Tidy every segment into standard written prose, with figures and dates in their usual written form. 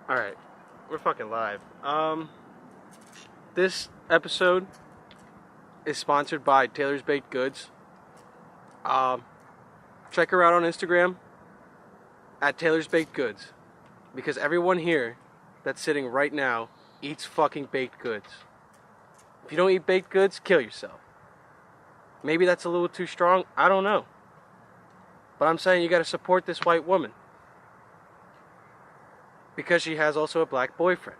Alright, we're fucking live. This episode is sponsored by Taylor's Baked Goods. Check her out on Instagram at Taylor's Baked Goods. Because everyone here that's sitting right now eats fucking baked goods. If you don't eat baked goods, kill yourself. Maybe that's a little too strong, I don't know. But I'm saying you gotta support this white woman. Because she has also a black boyfriend.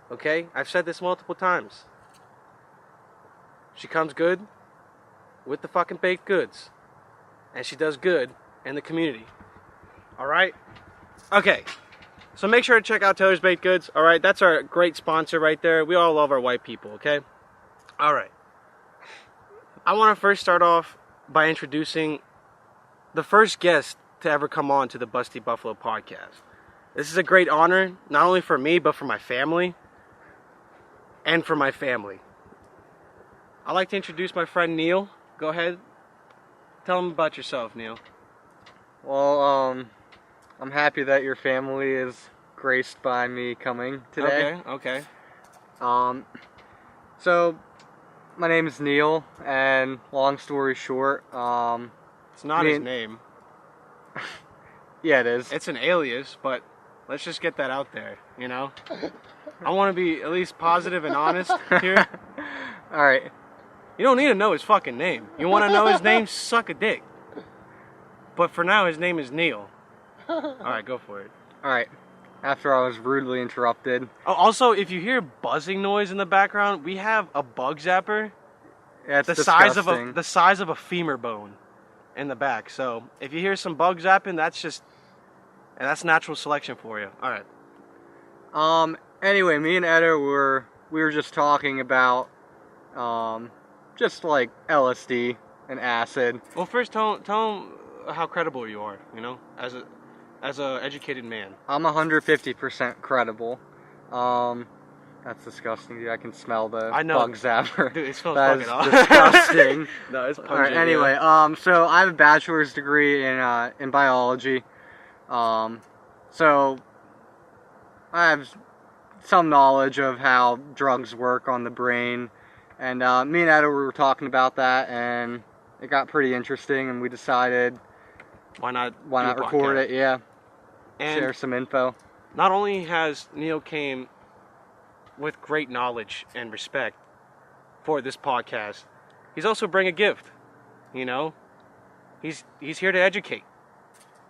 Okay? I've said this multiple times. She comes good with the fucking baked goods. And she does good in the community. Alright? Okay. So make sure to check out Taylor's Baked Goods. Alright? That's our great sponsor right there. We all love our white people, okay? Alright. I want to first start off by introducing the first guest to ever come on to the BustyBuffalo podcast. This is a great honor, not only for me, but for my family. And for my family. I'd like to introduce my friend Neil. Go ahead. Tell him about yourself, Neil. Well, I'm happy that your family is graced by me coming today. Okay. So, my name is Neil, and long story short, It's not his name. Yeah, it is. It's an alias, but let's just get that out there, you know? I want to be at least positive and honest here. Alright. You don't need to know his fucking name. You want to know his name? Suck a dick. But for now, his name is Neil. Alright, go for it. Alright. After I was rudely interrupted. Oh, also, if you hear buzzing noise in the background, we have a bug zapper. Yeah, it's the disgusting. size of a femur bone in the back. So if you hear some bug zapping, that's natural selection for you. All right. Anyway, me and Edo we were just talking about just like LSD and acid. Well, first tell him how credible you are. You know, as a educated man. I'm 150% credible. That's disgusting, dude. I can smell the bug zapper. Dude, it smells that fucking is awesome. disgusting. No, it's pungent. Alright, anyway, so I have a bachelor's degree in biology. So I have some knowledge of how drugs work on the brain. And me and Edo were talking about that, and it got pretty interesting, and we decided why not record it, yeah. And share some info. Not only has Neil came with great knowledge and respect for this podcast, he's also bring a gift. You know, he's here to educate.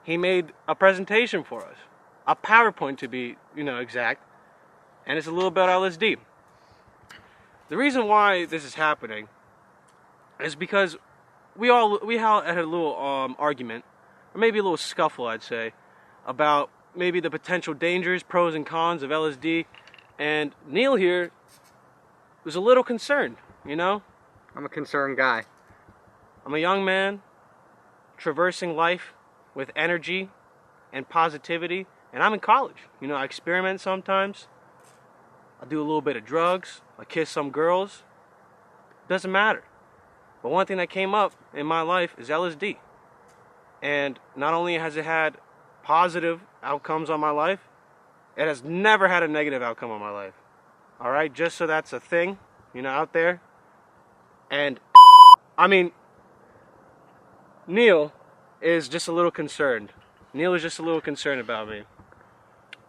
He made a presentation for us, a PowerPoint to be, exact, and it's a little bit LSD. The reason why this is happening is because we all had a little argument, or maybe a little scuffle, I'd say, about maybe the potential dangers, pros and cons of LSD, and Neil here was a little concerned, you know? I'm a concerned guy. I'm a young man traversing life with energy and positivity, and I'm in college. You know, I experiment sometimes. I do a little bit of drugs. I kiss some girls. Doesn't matter. But one thing that came up in my life is LSD. And not only has it had positive outcomes on my life, it has never had a negative outcome on my life. Alright, just so that's a thing, out there. And, Neil is just a little concerned. Neil is just a little concerned about me.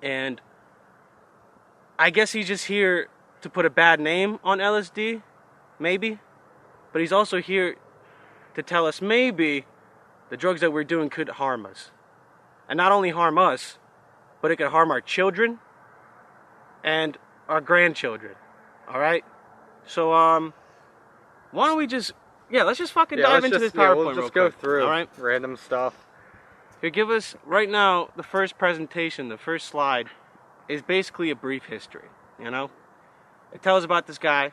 And I guess he's just here to put a bad name on LSD, maybe. But he's also here to tell us maybe the drugs that we're doing could harm us. And not only harm us, but it could harm our children and our grandchildren. Alright? So, why don't we let's just fucking dive into this PowerPoint we'll real just go quick. through Alright? random stuff. Here, give us, right now, the first presentation, the first slide, is basically a brief history, It tells about this guy.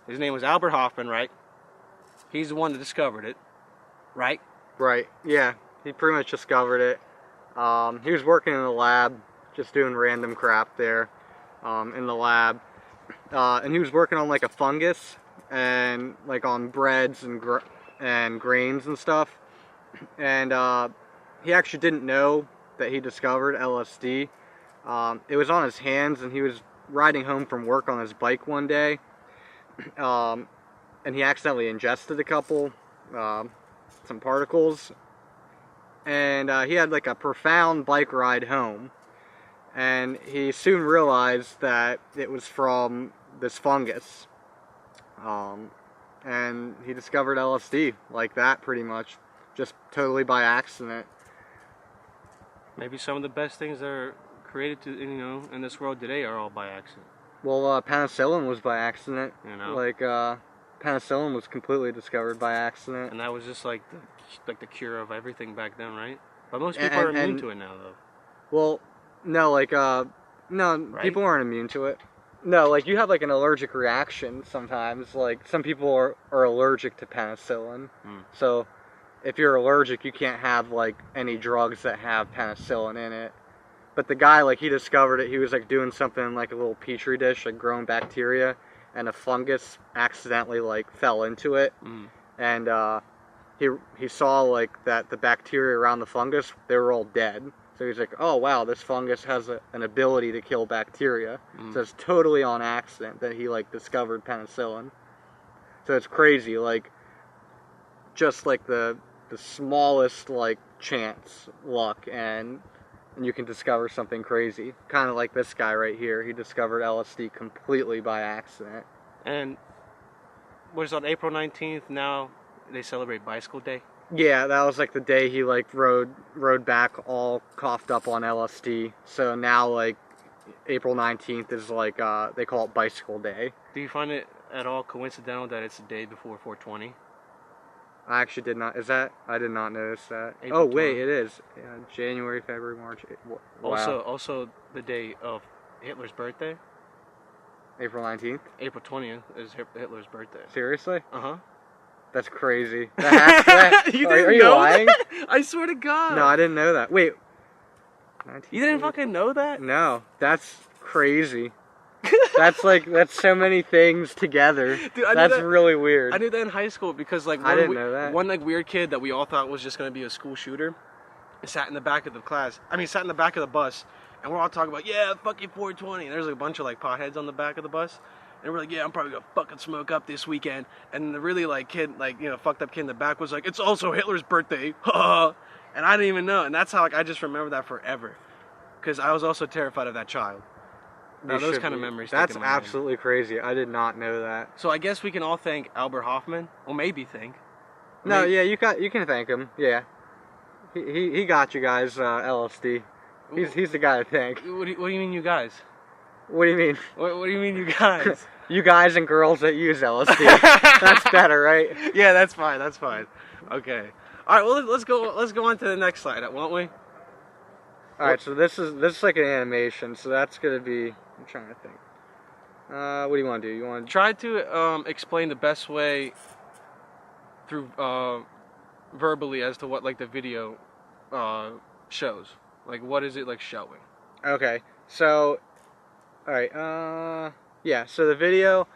His name was Albert Hoffman, right? He's the one that discovered it, right? Right, yeah. He pretty much discovered it. He was working in the lab, just doing random crap there in the lab. And he was working on like a fungus and like on breads and grains and stuff. And he actually didn't know that he discovered LSD It was on his hands, and he was riding home from work on his bike one day, and he accidentally ingested a couple, some particles, and he had like a profound bike ride home, and he soon realized that it was from this fungus, and he discovered LSD like that pretty much, just totally by accident. Maybe some of the best things that are created in this world today are all by accident. Well, penicillin was by accident. Like penicillin was completely discovered by accident. And that was just like the cure of everything back then, right? But most people are immune to it now, though. Well, no, no, right? People aren't immune to it. No, like you have like an allergic reaction sometimes. Like some people are allergic to penicillin. So if you're allergic, you can't have like any drugs that have penicillin in it. But the guy, like, he discovered it. He was like doing something in like a little petri dish, like growing bacteria, and a fungus accidentally like fell into it, and he saw like that the bacteria around the fungus, they were all dead. So he's like, oh wow, this fungus has an ability to kill bacteria. So it's totally on accident that he like discovered penicillin. So it's crazy, like just like the smallest like chance, luck, and you can discover something crazy. Kind of like this guy right here. He discovered LSD completely by accident. And was on April 19th, now they celebrate Bicycle Day? Yeah, that was like the day he like rode back all coughed up on LSD. So now like April 19th is like they call it Bicycle Day. Do you find it at all coincidental that it's the day before 420? I actually did not. I did not notice that. April 20. Wait, it is. Yeah, January, February, March. Wow. Also the day of Hitler's birthday. April 19th? April 20th is Hitler's birthday. Seriously? Uh-huh. That's crazy. Are you lying? That? I swear to God. No, I didn't know that. Wait. You didn't fucking know that? No, that's crazy. That's so many things together. Dude, that's really weird. I knew that in high school because like I didn't know that. One like weird kid that we all thought was just gonna be a school shooter sat in the back of the class. Sat in the back of the bus, and we're all talking about fuck you 420. And there's like a bunch of like potheads on the back of the bus, and we're like, I'm probably gonna fucking smoke up this weekend. And the really like kid, fucked up kid in the back was like, it's also Hitler's birthday, and I didn't even know. And that's how like I just remember that forever, because I was also terrified of that child. Now, those kind of memories. That's absolutely crazy. I did not know that. So I guess we can all thank Albert Hoffman. Well, maybe thank. No, yeah, you can thank him. Yeah, he got you guys LSD. He's the guy to thank. What do you mean, you guys? What do you mean? What do you mean, you guys? You guys and girls that use LSD. That's better, right? Yeah, that's fine. That's fine. Okay. All right. Well, let's go on to the next slide, won't we? All right. So this is like an animation. So that's gonna be. I'm trying to think. What do you want to do? You want to try to explain the best way through verbally as to what like the video shows. Like what is it like showing? Okay. So, all right. Yeah. So the video.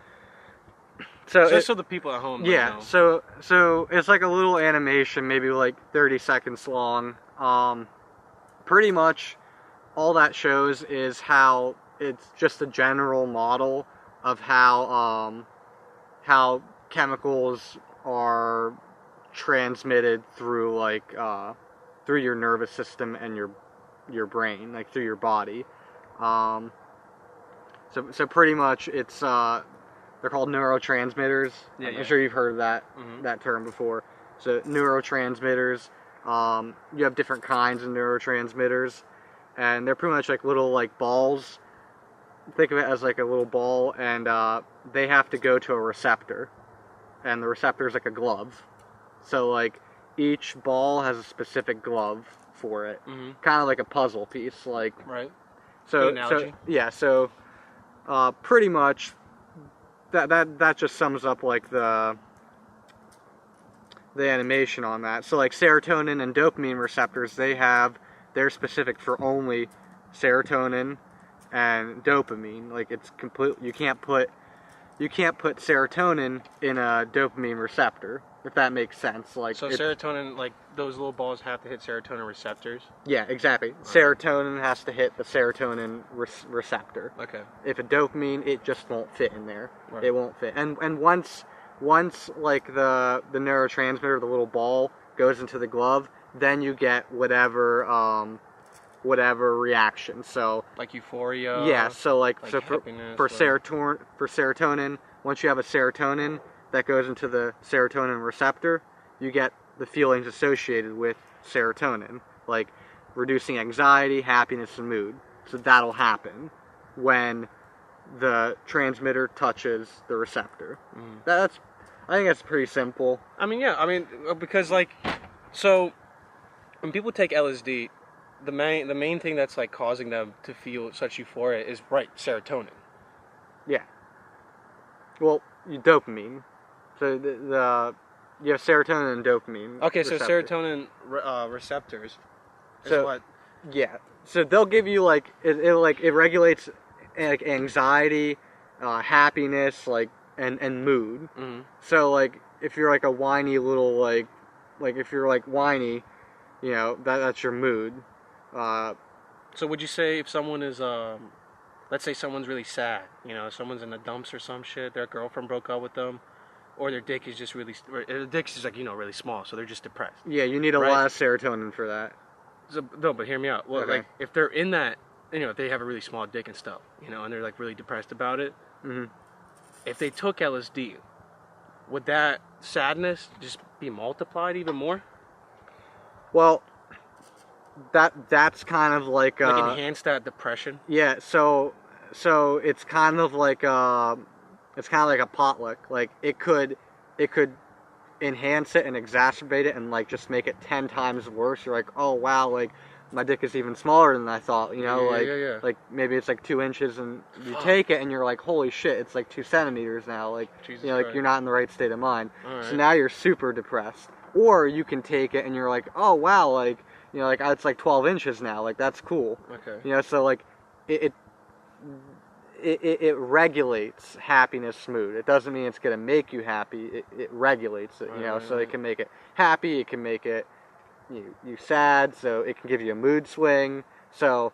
So just so the people at home. Yeah. Know. So it's like a little animation, maybe like 30 seconds long. Pretty much, all that shows is how. It's just a general model of how chemicals are transmitted through through your nervous system and your brain, like through your body. So pretty much it's they're called neurotransmitters. Yeah, I'm sure you've heard of that term before. So neurotransmitters, you have different kinds of neurotransmitters, and they're pretty much like little like balls. Think of it as like a little ball, and they have to go to a receptor, and the receptor is like a glove. So like each ball has a specific glove for it, kind of like a puzzle piece. Like right. So yeah. So pretty much that just sums up like the animation on that. So like serotonin and dopamine receptors, they're specific for only serotonin and dopamine. Like it's complete. You can't put you can't put serotonin in a dopamine receptor, if that makes sense. Like, so serotonin, like those little balls have to hit serotonin receptors? Yeah, exactly. Serotonin has to hit the serotonin receptor. Okay. If a dopamine, it just won't fit in there. Right. It won't fit. And once like the neurotransmitter, the little ball, goes into the glove, then you get whatever reaction. So like euphoria. Yeah. So like so for serotonin, once you have a serotonin that goes into the serotonin receptor, you get the feelings associated with serotonin, like reducing anxiety, happiness, and mood. So that'll happen when the transmitter touches the receptor. I think that's pretty simple. I mean, yeah. I mean, because like, so when people take LSD, the main thing that's like causing them to feel such euphoria is serotonin. Yeah. Well, dopamine. So you have serotonin and dopamine. Okay, receptors. so serotonin receptors. Is what? Yeah. So they'll give you like it regulates like anxiety, happiness, like and mood. Mm-hmm. So like if you're like a whiny little like if you're like whiny, you know that's your mood. So would you say if someone is let's say someone's really sad, you know, someone's in the dumps or some shit, their girlfriend broke up with them, or their dick is just really, their dick is like, you know, really small, so they're just depressed. Yeah, you need a lot of serotonin for that. So, no, but hear me out. Well, Okay. like, if they're in that, you know, if they have a really small dick and stuff, you know, and they're like really depressed about it, if they took LSD, would that sadness just be multiplied even more? Well, that's kind of like enhance that depression. Yeah, so it's kind of like a potluck. Like it could enhance it and exacerbate it and like just make it 10 times worse. You're like, oh wow, like my dick is even smaller than I thought. You know, like maybe it's like 2 inches, and you take it and you're like, holy shit, it's like 2 centimeters now. Like Jesus you know, like Christ. you're not in the right state of mind. All So right. now you're super depressed. Or you can take it and you're like, oh wow, like you know, like it's like 12 inches now. Like that's cool. Okay. You know, so like it regulates happiness, mood. It doesn't mean it's gonna make you happy. It regulates it. You know, so it can make it happy. It can make it you sad. So it can give you a mood swing. So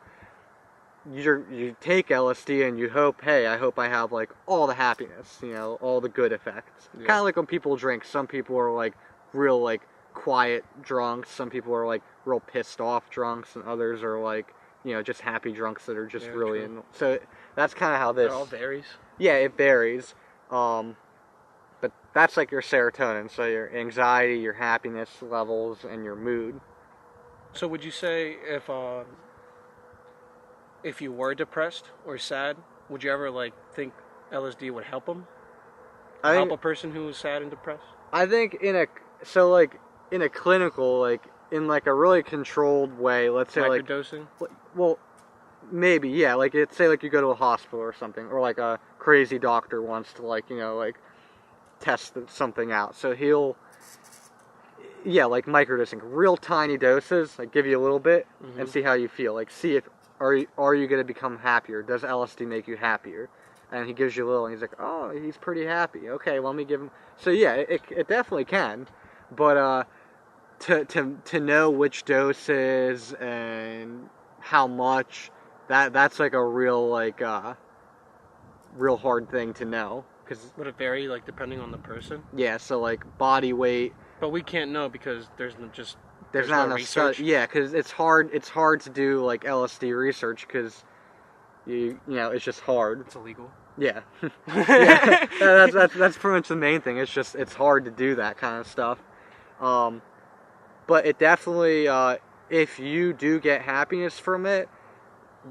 you take LSD and you hope, hey, I hope I have like all the happiness. You know, all the good effects. Yeah. Kind of like when people drink. Some people are like real like quiet drunks. Some people are like real pissed off drunks, and others are like, you know, just happy drunks that are just really in. So that's kind of how this. It all varies. Yeah, it varies. But that's like your serotonin. So your anxiety, your happiness levels, and your mood. So would you say if you were depressed or sad, would you ever like think LSD would help them? Help a person who is sad and depressed? I think in a clinical, like in like a really controlled way, let's say Microdosing? well, maybe, yeah, like it's say like you go to a hospital or something, or like a crazy doctor wants to like, you know, like test something out. So he'll like microdosing, real tiny doses, like give you a little bit and see how you feel. Like see if are you going to become happier? Does LSD make you happier? And he gives you a little, and he's like, oh, he's pretty happy. Okay, let me give him. So yeah, it definitely can, but to know which doses and how much, that's like a real real hard thing to know. Cause would it vary like depending on the person? Yeah, so like body weight. But we can't know because there's not no enough research. Yeah, because it's hard to do like LSD research because you know it's just hard. It's illegal. Yeah. Yeah. That's pretty much the main thing. It's hard to do that kind of stuff. But it definitely, if you do get happiness from it,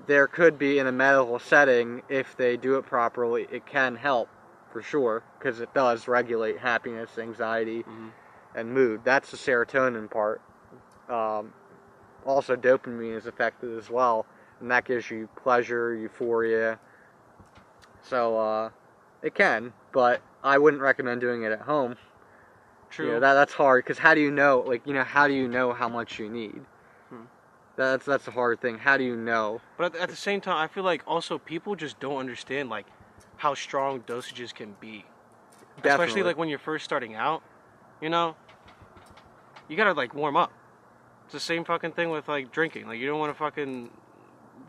there could be in a medical setting, if they do it properly, it can help for sure, because it does regulate happiness, anxiety, and mood. That's the serotonin part. Also, dopamine is affected as well, and that gives you pleasure, euphoria. So, it can, but I wouldn't recommend doing it at home. True. You know, that's hard, because how do you know, like, you know, how do you know how much you need? That's a hard thing. How do you know? But at the same time, I feel like also people just don't understand, like, how strong dosages can be. Definitely. Especially like when you're first starting out, you know, you gotta like warm up. It's the same fucking thing with like drinking. Like you don't want to fucking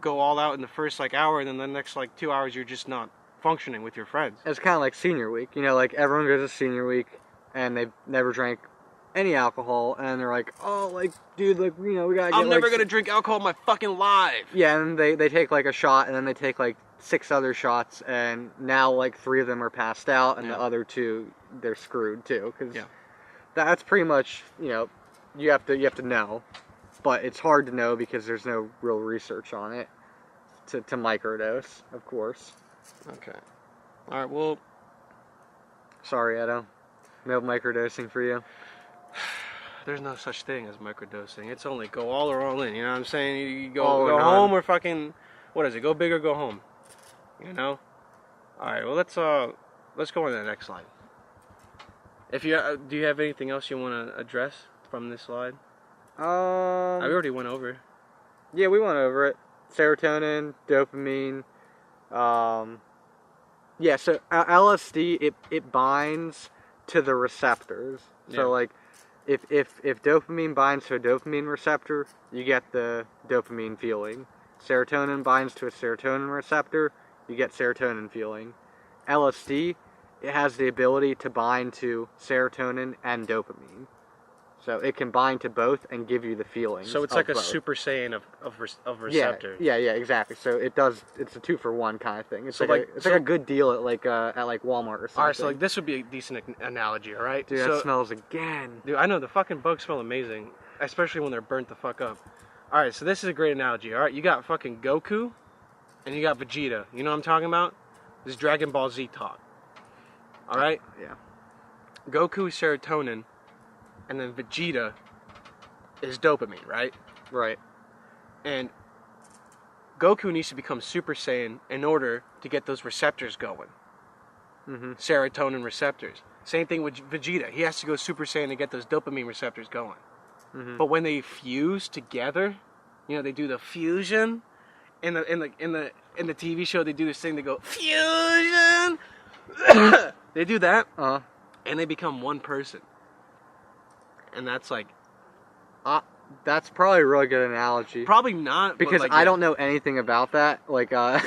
go all out in the first like hour, and then the next like 2 hours you're just not functioning with your friends. It's kind of like senior week. You know, like everyone goes to senior week and they've never drank any alcohol, and they're like, oh, like, dude, like, you know, we gotta get, I'm never gonna drink alcohol in my fucking life. Yeah, and they take like a shot, and then they take like 6 other shots, and now like 3 of them are passed out, and the other 2, they're screwed too, because that's pretty much, you know, you have to know, but it's hard to know because there's no real research on it to microdose, of course. Okay. All right. Well, sorry, Edo, no microdosing for you. There's no such thing as microdosing. It's only go all or all in. You know what I'm saying? You go home or fucking, what is it? Go big or go home. You know? All right. Well, let's go on to the next slide. If you do you have anything else you want to address from this slide? We already went over. Yeah, we went over it. Serotonin, dopamine. Yeah. So LSD it binds to the receptors. So like. If dopamine binds to a dopamine receptor, you get the dopamine feeling. Serotonin binds to a serotonin receptor, you get serotonin feeling. LSD, it has the ability to bind to serotonin and dopamine. So it can bind to both and give you the feeling. So it's like both. a Super Saiyan of receptors. Yeah, exactly. So it's a 2-for-1 kind of thing. It's like a good deal at like Walmart or something. All right, so like this would be a decent analogy, all right? Dude, that smells again. Dude, I know the fucking bugs smell amazing, especially when they're burnt the fuck up. All right, so this is a great analogy. All right, you got fucking Goku, and you got Vegeta. You know what I'm talking about? This is Dragon Ball Z talk. All right. Yeah. Goku is serotonin. And then Vegeta is dopamine, right? Right. And Goku needs to become Super Saiyan in order to get those receptors going. Mm-hmm. Serotonin receptors. Same thing with Vegeta. He has to go Super Saiyan to get those dopamine receptors going. Mm-hmm. But when they fuse together, you know, they do the fusion. In the TV show, they do this thing. They go fusion. They do that, and they become one person. And that's like... that's probably a really good analogy. Probably not. Because like, I don't know anything about that. Like, I've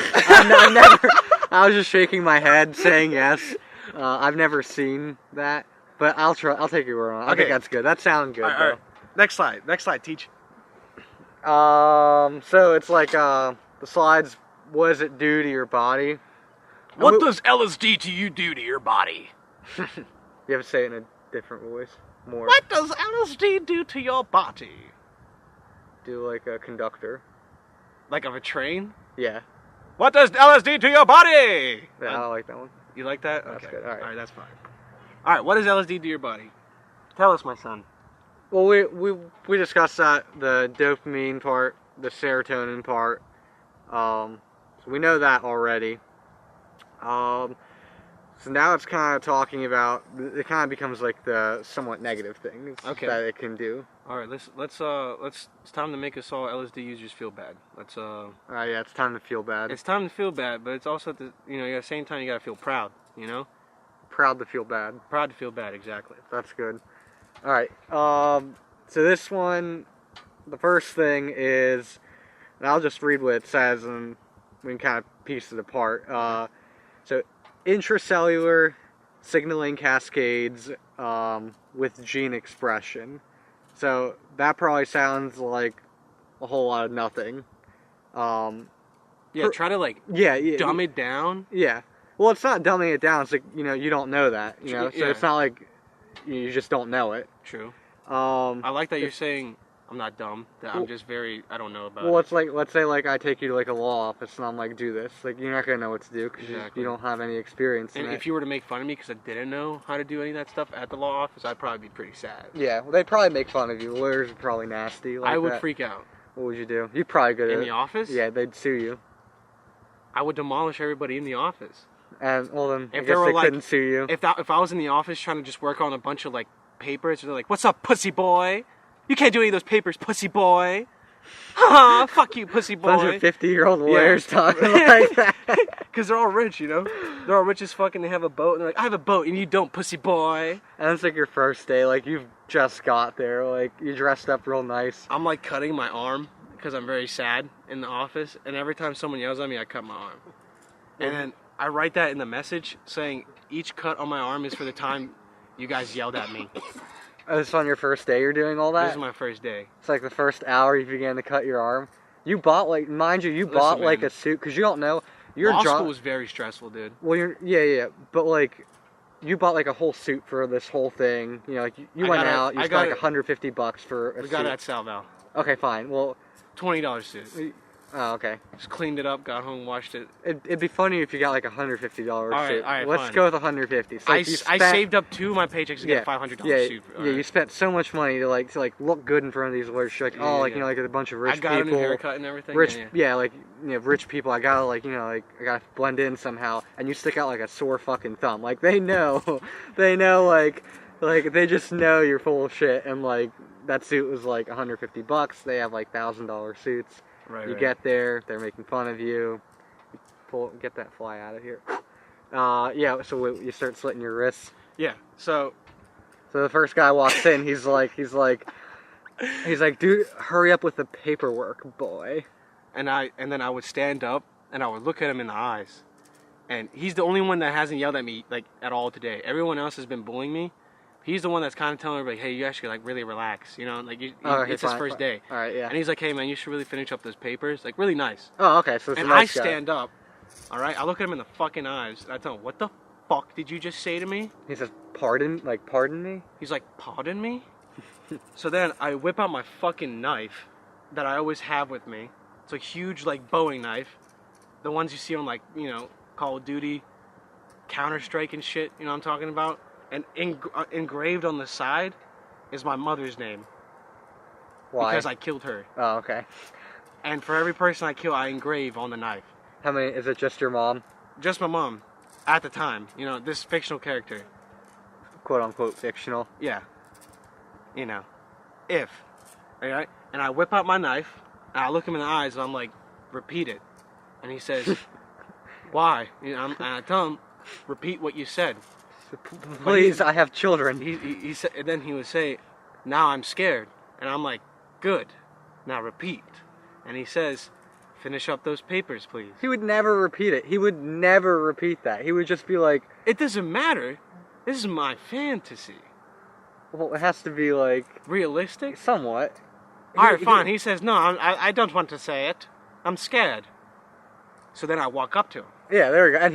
never... I was just shaking my head, saying yes. I've never seen that. But I'll try. I'll take your word on it. I think that's good. That sounds good, all right. Next slide, teach. So it's like, the slides, what does it do to your body? What does LSD to you do to your body? You have to say it in a different voice. More. What does LSD do to your body? Do like a conductor. Like of a train? Yeah. What does LSD to your body? Yeah, I like that one. You like that? That's okay. good. All right, that's fine. All right, what does LSD to your body? Tell us, my son. Well, we discussed that, the dopamine part, the serotonin part. So we know that already. So now it's kind of talking about, it kind of becomes like the somewhat negative things that it can do. All right, it's time to make us all LSD users feel bad. Yeah, it's time to feel bad. It's time to feel bad, but it's also at the same time you gotta feel proud. You know. Proud to feel bad. Proud to feel bad, exactly. That's good. All right. So this one, the first thing is, and I'll just read what it says, and we can kind of piece it apart. So intracellular signaling cascades with gene expression. So that probably sounds like a whole lot of nothing. Try to dumb it down. Yeah. Well, it's not dumbing it down. It's like, you don't know that. So it's not like you just don't know it. True. I like that you're saying I'm not dumb. That I'm just I don't know about it. Well, it's like, let's say like I take you to like a law office and I'm like, do this. Like, you're not going to know what to do because you don't have any experience in it. And if you were to make fun of me because I didn't know how to do any of that stuff at the law office, I'd probably be pretty sad. Yeah, well, they'd probably make fun of you. Lawyers are probably nasty. Like I would that. freak out. What would you do? You'd probably go to... In the office? Yeah, they'd sue you. I would demolish everybody in the office. And, well then, if I guess they couldn't sue you. If I was in the office trying to just work on a bunch of, like, papers, they're like, what's up, pussy boy? You can't do any of those papers, pussy boy. Ha! Fuck you, pussy boy. Bunch of 50-year-old lawyers talking like that. Because they're all rich, you know? They're all rich as fuck and they have a boat. And they're like, I have a boat and you don't, pussy boy. And it's like your first day. Like, you've just got there. Like, you dressed up real nice. I'm like cutting my arm because I'm very sad in the office. And every time someone yells at me, I cut my arm. And then I write that in the message saying each cut on my arm is for the time you guys yelled at me. Oh, this is on your first day you're doing all that? This is my first day. It's like the first hour you began to cut your arm. You bought, like, mind you, bought, like, a suit, because you don't know. Law school was very stressful, dude. Well, yeah, but, like, you bought, like, a whole suit for this whole thing. You know, like, you went out, you spent, like, $150 for a suit. We got it at Salval. Okay, fine. Well, $20 suit. Oh, okay. Just cleaned it up, got home, washed it. It'd be funny if you got like a $150 suit. All right, let's fine. go with $150. So I saved up 2 of my paychecks to get a $500 suit. Yeah, you spent so much money to look good in front of these lawyers. You're like, you know, like a bunch of rich people. I got a new haircut and everything. Rich, like, you know, rich people. I gotta, like, you know, like, I gotta blend in somehow. And you stick out like a sore fucking thumb. Like, they know, like they just know you're full of shit. And like that suit was like $150. They have like $1,000 suits. Right, you get there, they're making fun of you. Get that fly out of here. Yeah, so you start slitting your wrists. Yeah, so the first guy walks in, he's like, dude, hurry up with the paperwork, boy. And then I would stand up and I would look at him in the eyes. And he's the only one that hasn't yelled at me like at all today. Everyone else has been bullying me. He's the one that's kind of telling everybody, hey, you guys should like really relax, you know, like it's his first day. All right, yeah. And he's like, hey man, you should really finish up those papers, like really nice. Oh, okay, so it's and a nice I stand up, all right. I look at him in the fucking eyes, and I tell him, what the fuck did you just say to me? He says, pardon me. He's like, pardon me. So then I whip out my fucking knife that I always have with me. It's a huge like Boeing knife, the ones you see on like, you know, Call of Duty, Counter-Strike and shit. You know what I'm talking about? And engraved on the side is my mother's name. Why? Because I killed her. Oh, okay. And for every person I kill, I engrave on the knife. How many? Is it just your mom? Just my mom. At the time. You know, this fictional character. Quote unquote fictional. Yeah. You know. If. Alright? And I whip out my knife, and I look him in the eyes, and I'm like, repeat it. And he says, why? You know, and I tell him, repeat what you said. Please, I have children. He said, and then he would say, now I'm scared. And I'm like, good. Now repeat. And he says, finish up those papers, please. He would never repeat it. He would never repeat that. He would just be like, it doesn't matter. This is my fantasy. Well, it has to be like realistic? Somewhat. Alright, fine. He says, no, I don't want to say it. I'm scared. So then I walk up to him. Yeah, there we go. And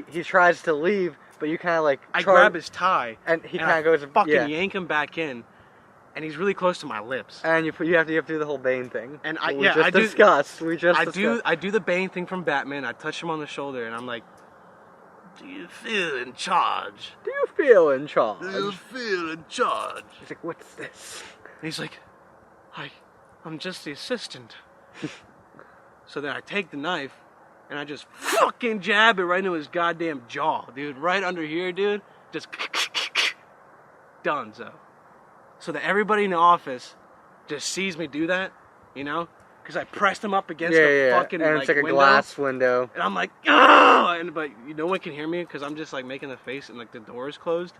he tries to leave, but you kind of like... I grab his tie. And he kind of goes... fucking yank him back in. And he's really close to my lips. And you have to do the whole Bane thing. And We just discussed. I do the Bane thing from Batman. I touch him on the shoulder and I'm like, do you feel in charge? Do you feel in charge? Do you feel in charge? He's like, what's this? And he's like, I'm just the assistant. So then I take the knife and I just fucking jab it right into his goddamn jaw, dude. Right under here, dude. Just donezo. So that everybody in the office just sees me do that, you know? Because I pressed him up against the fucking and it's like a window. glass window. And I'm like, ah! But no one can hear me because I'm just like making the face and like the door is closed.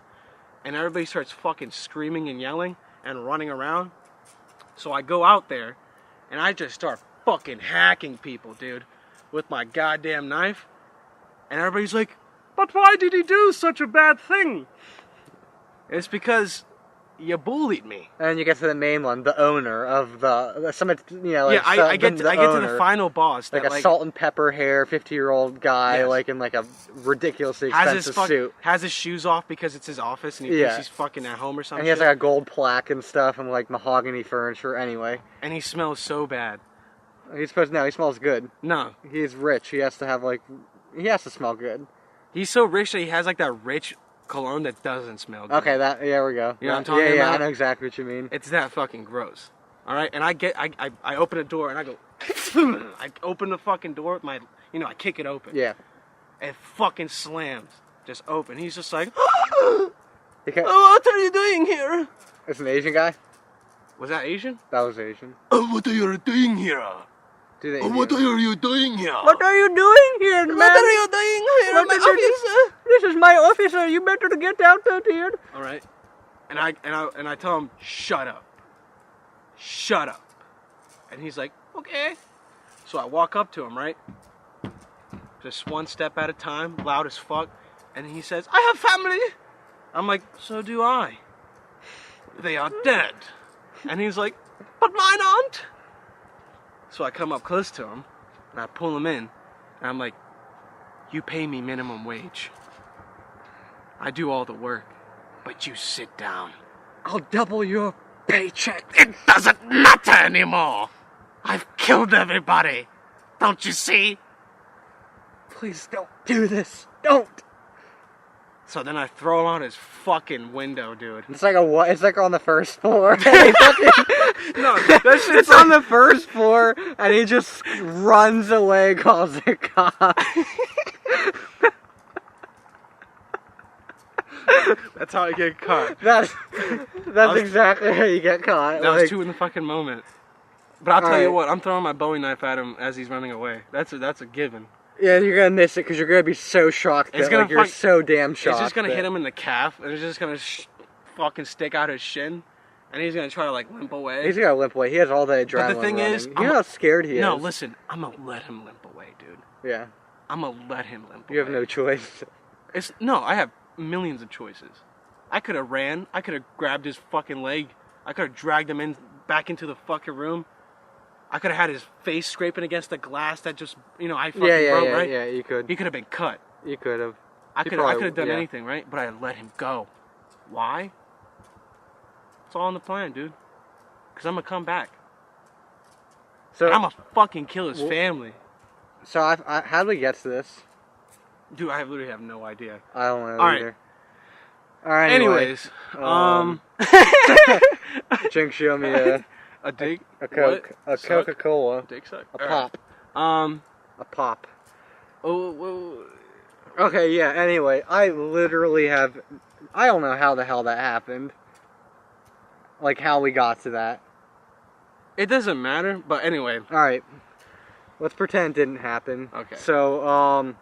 And everybody starts fucking screaming and yelling and running around. So I go out there and I just start fucking hacking people, dude, with my goddamn knife. And everybody's like, but why did he do such a bad thing? It's because you bullied me. And you get to the main one, the owner of I get to the final boss. Like a salt and pepper hair, 50-year-old guy, like in like a ridiculously expensive suit. Has his shoes off because it's his office and he thinks he's fucking at home or something. And he has like a gold plaque and stuff and like mahogany furniture anyway. And he smells so bad. He smells good. No. He's rich. He has to smell good. He's so rich that he has like that rich cologne that doesn't smell good. Okay, there we go. You know what I'm talking about? Yeah, I know exactly what you mean. It's that fucking gross. Alright, and I open a door and I go, I open the fucking door with my, I kick it open. Yeah. It fucking slams. Just open. He's just like, what are you doing here? It's an Asian guy? Was that Asian? That was Asian. What are you doing here? Dude, What are you doing here? What are you doing here, man? What are you doing here in my office? This is my office. You better to get out there, dude. All right, and I tell him, shut up, and he's like, okay. So I walk up to him, right, just one step at a time, loud as fuck, and he says, I have family. I'm like, so do I. They are dead. And he's like, but mine aren't. So I come up close to him, and I pull him in, and I'm like, you pay me minimum wage. I do all the work, but you sit down. I'll double your paycheck. It doesn't matter anymore. I've killed everybody. Don't you see? Please don't do this. Don't. So then I throw him out his fucking window, dude. It's like it's like on the first floor. No, that shit's It's on the first floor, and he just runs away, calls the cops. That's how I get caught. That's exactly how you get caught. That was two in the fucking moment. But I'll tell you what, I'm throwing my Bowie knife at him as he's running away. That's a given. Yeah, you're gonna miss it because you're gonna be so shocked. You're so damn shocked. It's just gonna hit him in the calf, and it's just gonna fucking stick out his shin, and he's gonna try to like limp away. He's gonna limp away. He has all the adrenaline. But the thing is, you know how scared he is. No, listen, I'm gonna let him limp away, dude. Yeah. I'm gonna let him limp away. You have no choice. I have millions of choices. I could have ran. I could have grabbed his fucking leg. I could have dragged him back into the fucking room. I could have had his face scraping against the glass that just, I fucking broke, right? Yeah, you could. He could have been cut. You could have. I could have done anything, right? But I let him go. Why? It's all in the plan, dude. Because I'm going to come back. So I'm going to fucking kill his family. So how do we get to this? Dude, I literally have no idea. I don't know all either. All right. Anyways. Jinx, show me a dig? A Coke. What? A Coca-Cola. Dick suck. A pop. Right. A pop. Oh. Okay, yeah, anyway, I literally have... I don't know how the hell that happened. Like, how we got to that. It doesn't matter, but anyway. Alright. Let's pretend it didn't happen. Okay. So,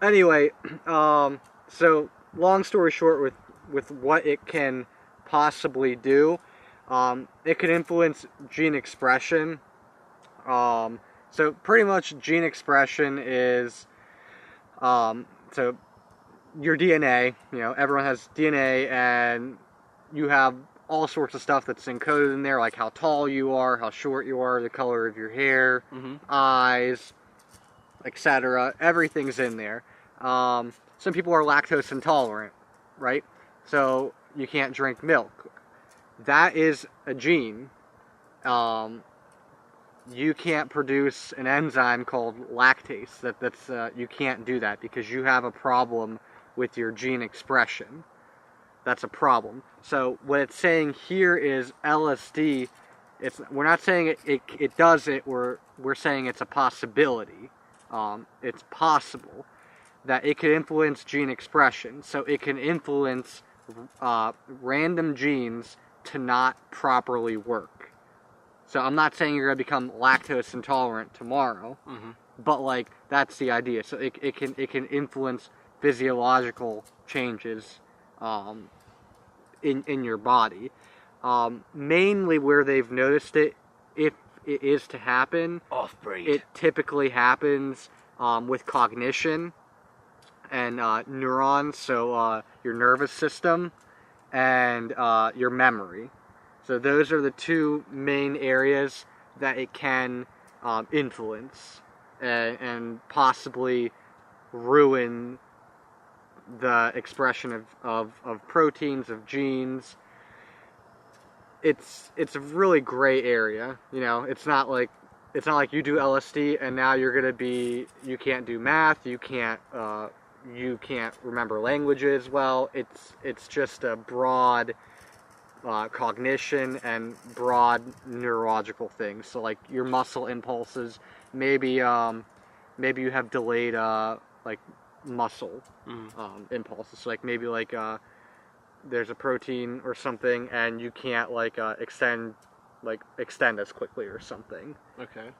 anyway, so, long story short with what it can possibly do, it can influence gene expression. So pretty much gene expression is, so your DNA, everyone has DNA, and you have all sorts of stuff that's encoded in there, like how tall you are, how short you are, the color of your hair, eyes, etc. Everything's in there. Some people are lactose intolerant, right? So you can't drink milk. That is a gene. You can't produce an enzyme called lactase. That's you can't do that because you have a problem with your gene expression. That's a problem. So what it's saying here is LSD. We're not saying it does it. We're saying it's a possibility. It's possible that it could influence gene expression. So it can influence random genes to not properly work. So I'm not saying you're going to become lactose intolerant tomorrow, but like that's the idea. So it can influence physiological changes in your body. Mainly where they've noticed it, if it is to happen, off-breed. It typically happens with cognition and neurons, so your nervous system and your memory. So those are the two main areas that it can influence and possibly ruin the expression of proteins, of genes. It's a really gray area, It's not like you do LSD and now you can't do math, you can't remember languages well. It's just a broad cognition and broad neurological things. So like your muscle impulses, maybe you have delayed muscle impulses. So like maybe there's a protein or something and you can't extend like extend as quickly or something. Okay.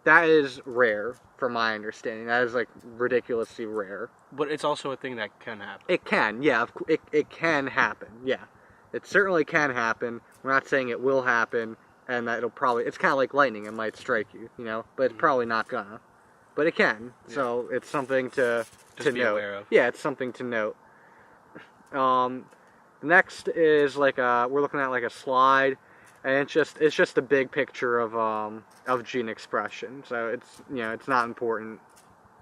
That is rare, from my understanding. That is like ridiculously rare. But it's also a thing that can happen. It can, yeah. It can happen, yeah. It certainly can happen. We're not saying it will happen, and that it'll probably... It's kind of like lightning. It might strike you, you know? But it's probably not gonna. But it can. Yeah. So it's something to Just be note. aware of. Yeah, it's something to note. Next is like we're looking at like a slide, and it's just a big picture of gene expression. So it's it's not important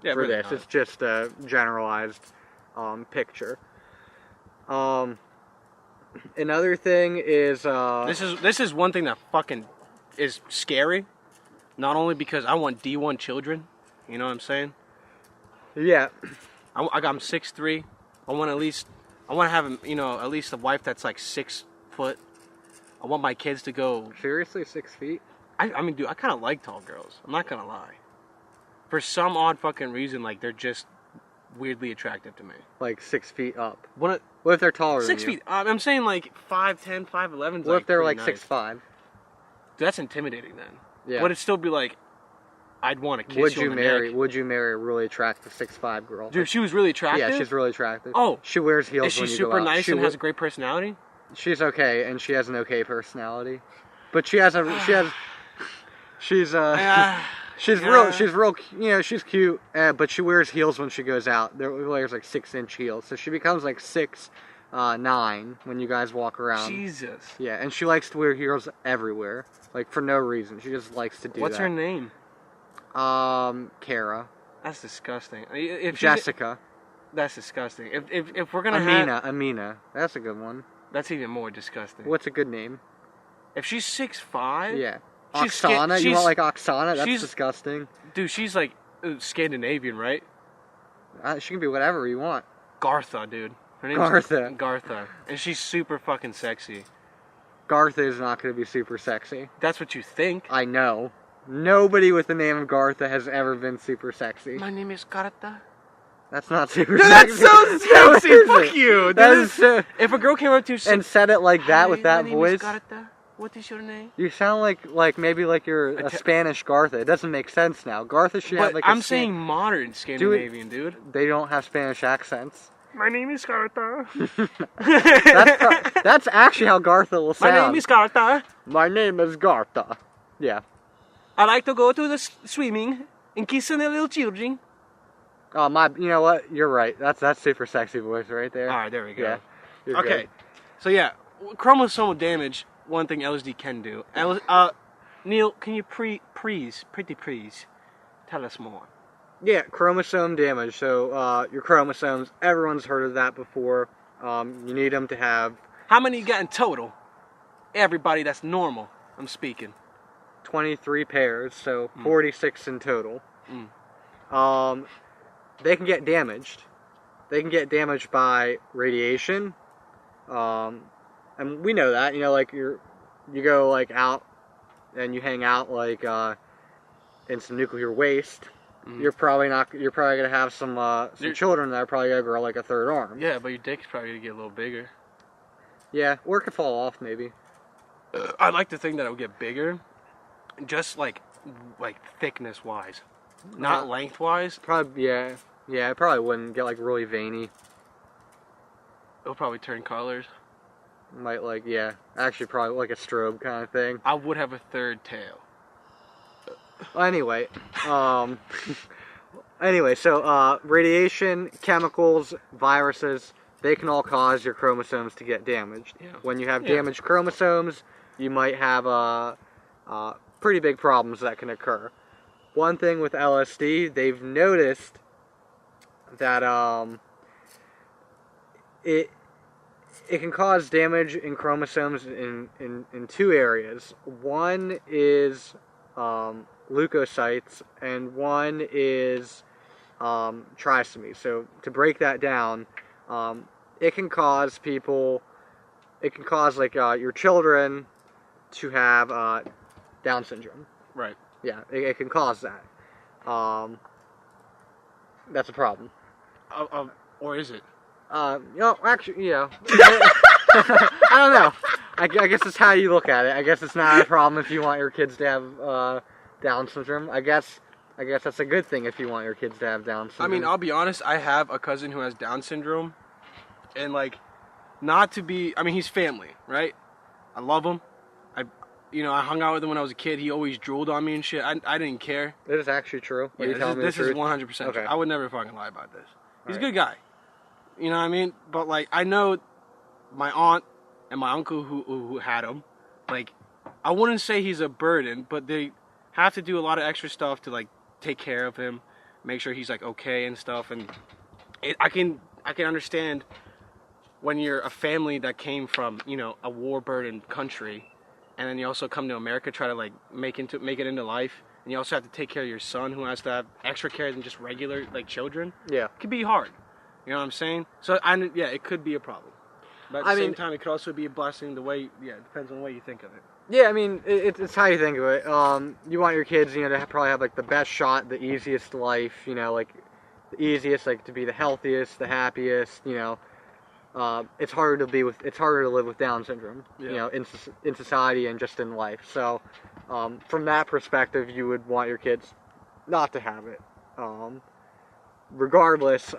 for really this. not. It's just a generalized picture. Another thing is this is one thing that fucking is scary. Not only because I want D1 children, you know what I'm saying? Yeah. I'm 6'3". I want to have at least a wife that's like 6 foot. I want my kids to go. Seriously, 6 feet? I mean, dude, I kind of like tall girls. I'm not gonna lie. For some odd fucking reason, like they're just weirdly attractive to me. Like 6 feet up. What if they're taller than 6 you? feet? I'm saying like 5'10", 5'11". What if they're like nice. 6'5"? Dude, that's intimidating then. Yeah. But it'd still be like, I'd want to kiss Would you you on the marry? neck. Would you marry a really attractive 6'5" girl? Dude, if she was really attractive. Yeah, she's really attractive. Oh, she wears heels. Is she when you super go out. nice and has a great personality? She's okay, and she has an okay personality, but she's real. She's real. She's cute, but she wears heels when she goes out. She wears like 6-inch heels, so she becomes like 6'9" when you guys walk around. Jesus. Yeah, and she likes to wear heels everywhere, like for no reason. She just likes to do What's that. her name? Kara. That's disgusting. Jessica. That's disgusting. If we're gonna Amina. That's a good one. That's even more disgusting. What's a good name? If she's 6'5", yeah. Oksana? You want like Oksana? That's disgusting. Dude, she's like Scandinavian, right? She can be whatever you want. Gartha, dude. Her name's Gartha. And she's super fucking sexy. Gartha is not going to be super sexy. That's what you think. I know. Nobody with the name of Gartha has ever been super sexy. My name is Gartha. That's not super Dude, sexy. That's so sexy. Fuck you. That is so... If a girl came up to you and said it like that with that voice. My name is Gartha. What is your name? You sound like maybe like you're a Spanish Gartha. It doesn't make sense now. Gartha should have like I'm saying modern Scandinavian, dude. They don't have Spanish accents. My name is Gartha. That's actually how Gartha will sound. My name is Gartha. My name is Gartha. Yeah. I like to go to the swimming and kissing the little children. Oh you know what? You're right. That's super sexy voice right there. All right, there we go. Yeah. Okay. Good. So yeah, chromosomal damage. One thing LSD can do. Neil, can you please tell us more? Yeah, chromosome damage. So your chromosomes. Everyone's heard of that before. You need them to have. How many you got in total? Everybody that's normal. I'm speaking. 23 pairs, so 46 in total. They can get damaged. They can get damaged by radiation. And we know that, like you go like out and you hang out like in some nuclear waste. You're probably gonna have some children that are probably gonna grow like a third arm. Yeah, but your dick's probably gonna get a little bigger. Yeah, or it could fall off maybe. I'd like to think that it would get bigger, just like thickness wise, not length wise. Probably yeah. It probably wouldn't get like really veiny. It'll probably turn colors. Might actually probably like a strobe kind of thing. I would have a third tail. Anyway, so radiation, chemicals, viruses, they can all cause your chromosomes to get damaged. Yeah. When you have damaged chromosomes, you might have pretty big problems that can occur. One thing with LSD, they've noticed that it can cause damage in chromosomes in two areas. One is leukocytes, and one is trisomy. So to break that down, it can cause your children to have Down syndrome. Right. Yeah, it can cause that. That's a problem. Or is it? Actually, yeah. I don't know. I guess it's how you look at it. I guess it's not a problem if you want your kids to have Down syndrome. I guess that's a good thing if you want your kids to have Down syndrome. I mean, I'll be honest. I have a cousin who has Down syndrome, and like, not to be. I mean, he's family, right? I love him. I hung out with him when I was a kid. He always drooled on me and shit. I didn't care. It is actually true. Are you telling me this the truth? is 100% Okay. true. I would never fucking lie about this. He's a good guy. You know what I mean? But like, I know my aunt and my uncle who had him. Like, I wouldn't say he's a burden, but they have to do a lot of extra stuff to like take care of him, make sure he's like okay and stuff. And I can understand when you're a family that came from a war-burdened country, and then you also come to America, try to like make it into life, and you also have to take care of your son who has to have extra care than just regular like children. Yeah, it could be hard. You know what I'm saying? So it could be a problem. But at the same time, it could also be a blessing. It depends on the way you think of it. Yeah, I mean, it's how you think of it. You want your kids, to probably have like the best shot, the easiest life, like the easiest, like to be the healthiest, the happiest. It's harder to live with Down syndrome. Yeah. In society and just in life. So, from that perspective, you would want your kids not to have it. Regardless,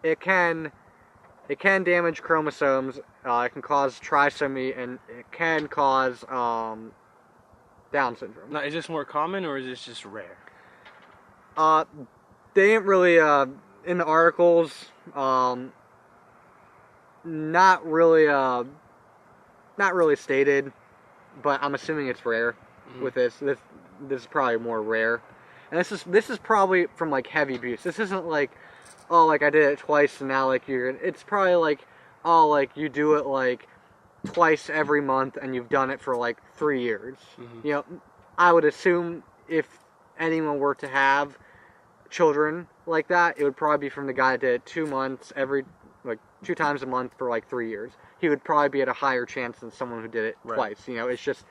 it can damage chromosomes. It can cause trisomy, and it can cause Down syndrome. Now, is this more common or is this just rare? They ain't really in the articles. Not really stated, but I'm assuming it's rare. Mm-hmm. With this is probably more rare, and this is probably from like heavy abuse. This isn't like, oh, like I did it twice and now like it's probably like, oh, like you do it like twice every month and you've done it for like 3 years. Mm-hmm. I would assume if anyone were to have children like that, it would probably be from the guy that did it 2 months like 2 times a month for like 3 years. He would probably be at a higher chance than someone who did it twice. It's just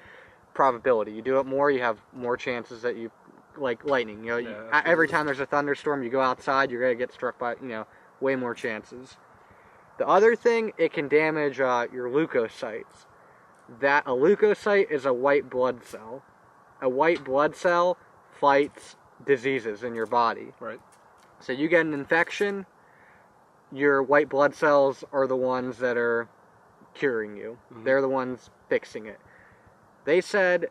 probability. You do it more, you have more chances that you, like lightning. Every time there's a thunderstorm, you go outside, you're gonna get struck by, way more chances. The other thing, it can damage your leukocytes. A leukocyte is a white blood cell. A white blood cell fights diseases in your body. Right. So you get an infection, your white blood cells are the ones that are curing you. Mm-hmm. They're the ones fixing it. They said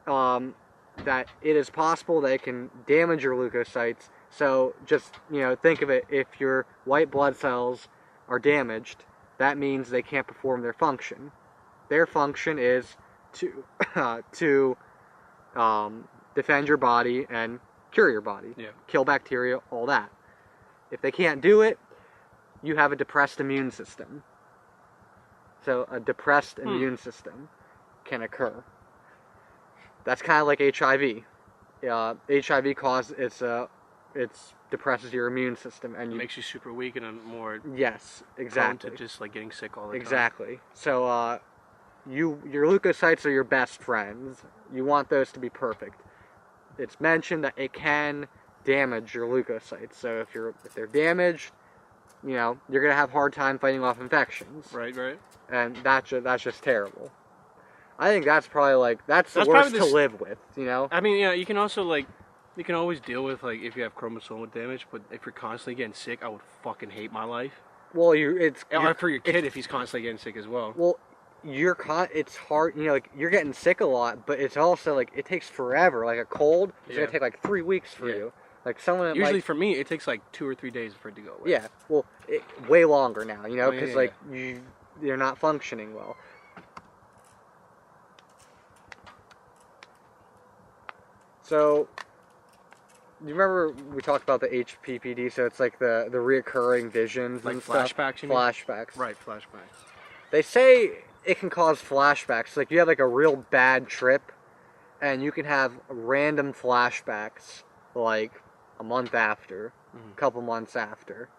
that it is possible they can damage your leukocytes. So just, think of it, if your white blood cells are damaged, that means they can't perform their function. Their function is to defend your body and cure your body. Yeah. Kill bacteria, all that. If they can't do it, you have a depressed immune system. So a depressed immune system can occur. That's kind of like HIV. HIV depresses your immune system and it makes you super weak and more prone to just like getting sick all the time. Exactly. So your leukocytes are your best friends. You want those to be perfect. It's mentioned that it can damage your leukocytes. So if they're damaged, you're gonna have a hard time fighting off infections. Right. And that's just terrible. I think that's probably that's the worst to live with. I mean, you can also you can always deal with if you have chromosomal damage, but if you're constantly getting sick, I would fucking hate my life. Well, or for your kid if he's constantly getting sick as well. Well, it's hard. You're getting sick a lot, but it's also it takes forever. Like a cold, it's gonna take 3 weeks for you. Like someone usually for me, it takes 2 or 3 days for it to go away. Yeah, well, way longer now. Because you're not functioning well. So, do you remember we talked about the HPPD? So it's like the reoccurring visions and flashbacks. You mean? Flashbacks. Right, flashbacks. They say it can cause flashbacks. Like you have a real bad trip, and you can have random flashbacks a month after, a couple months after.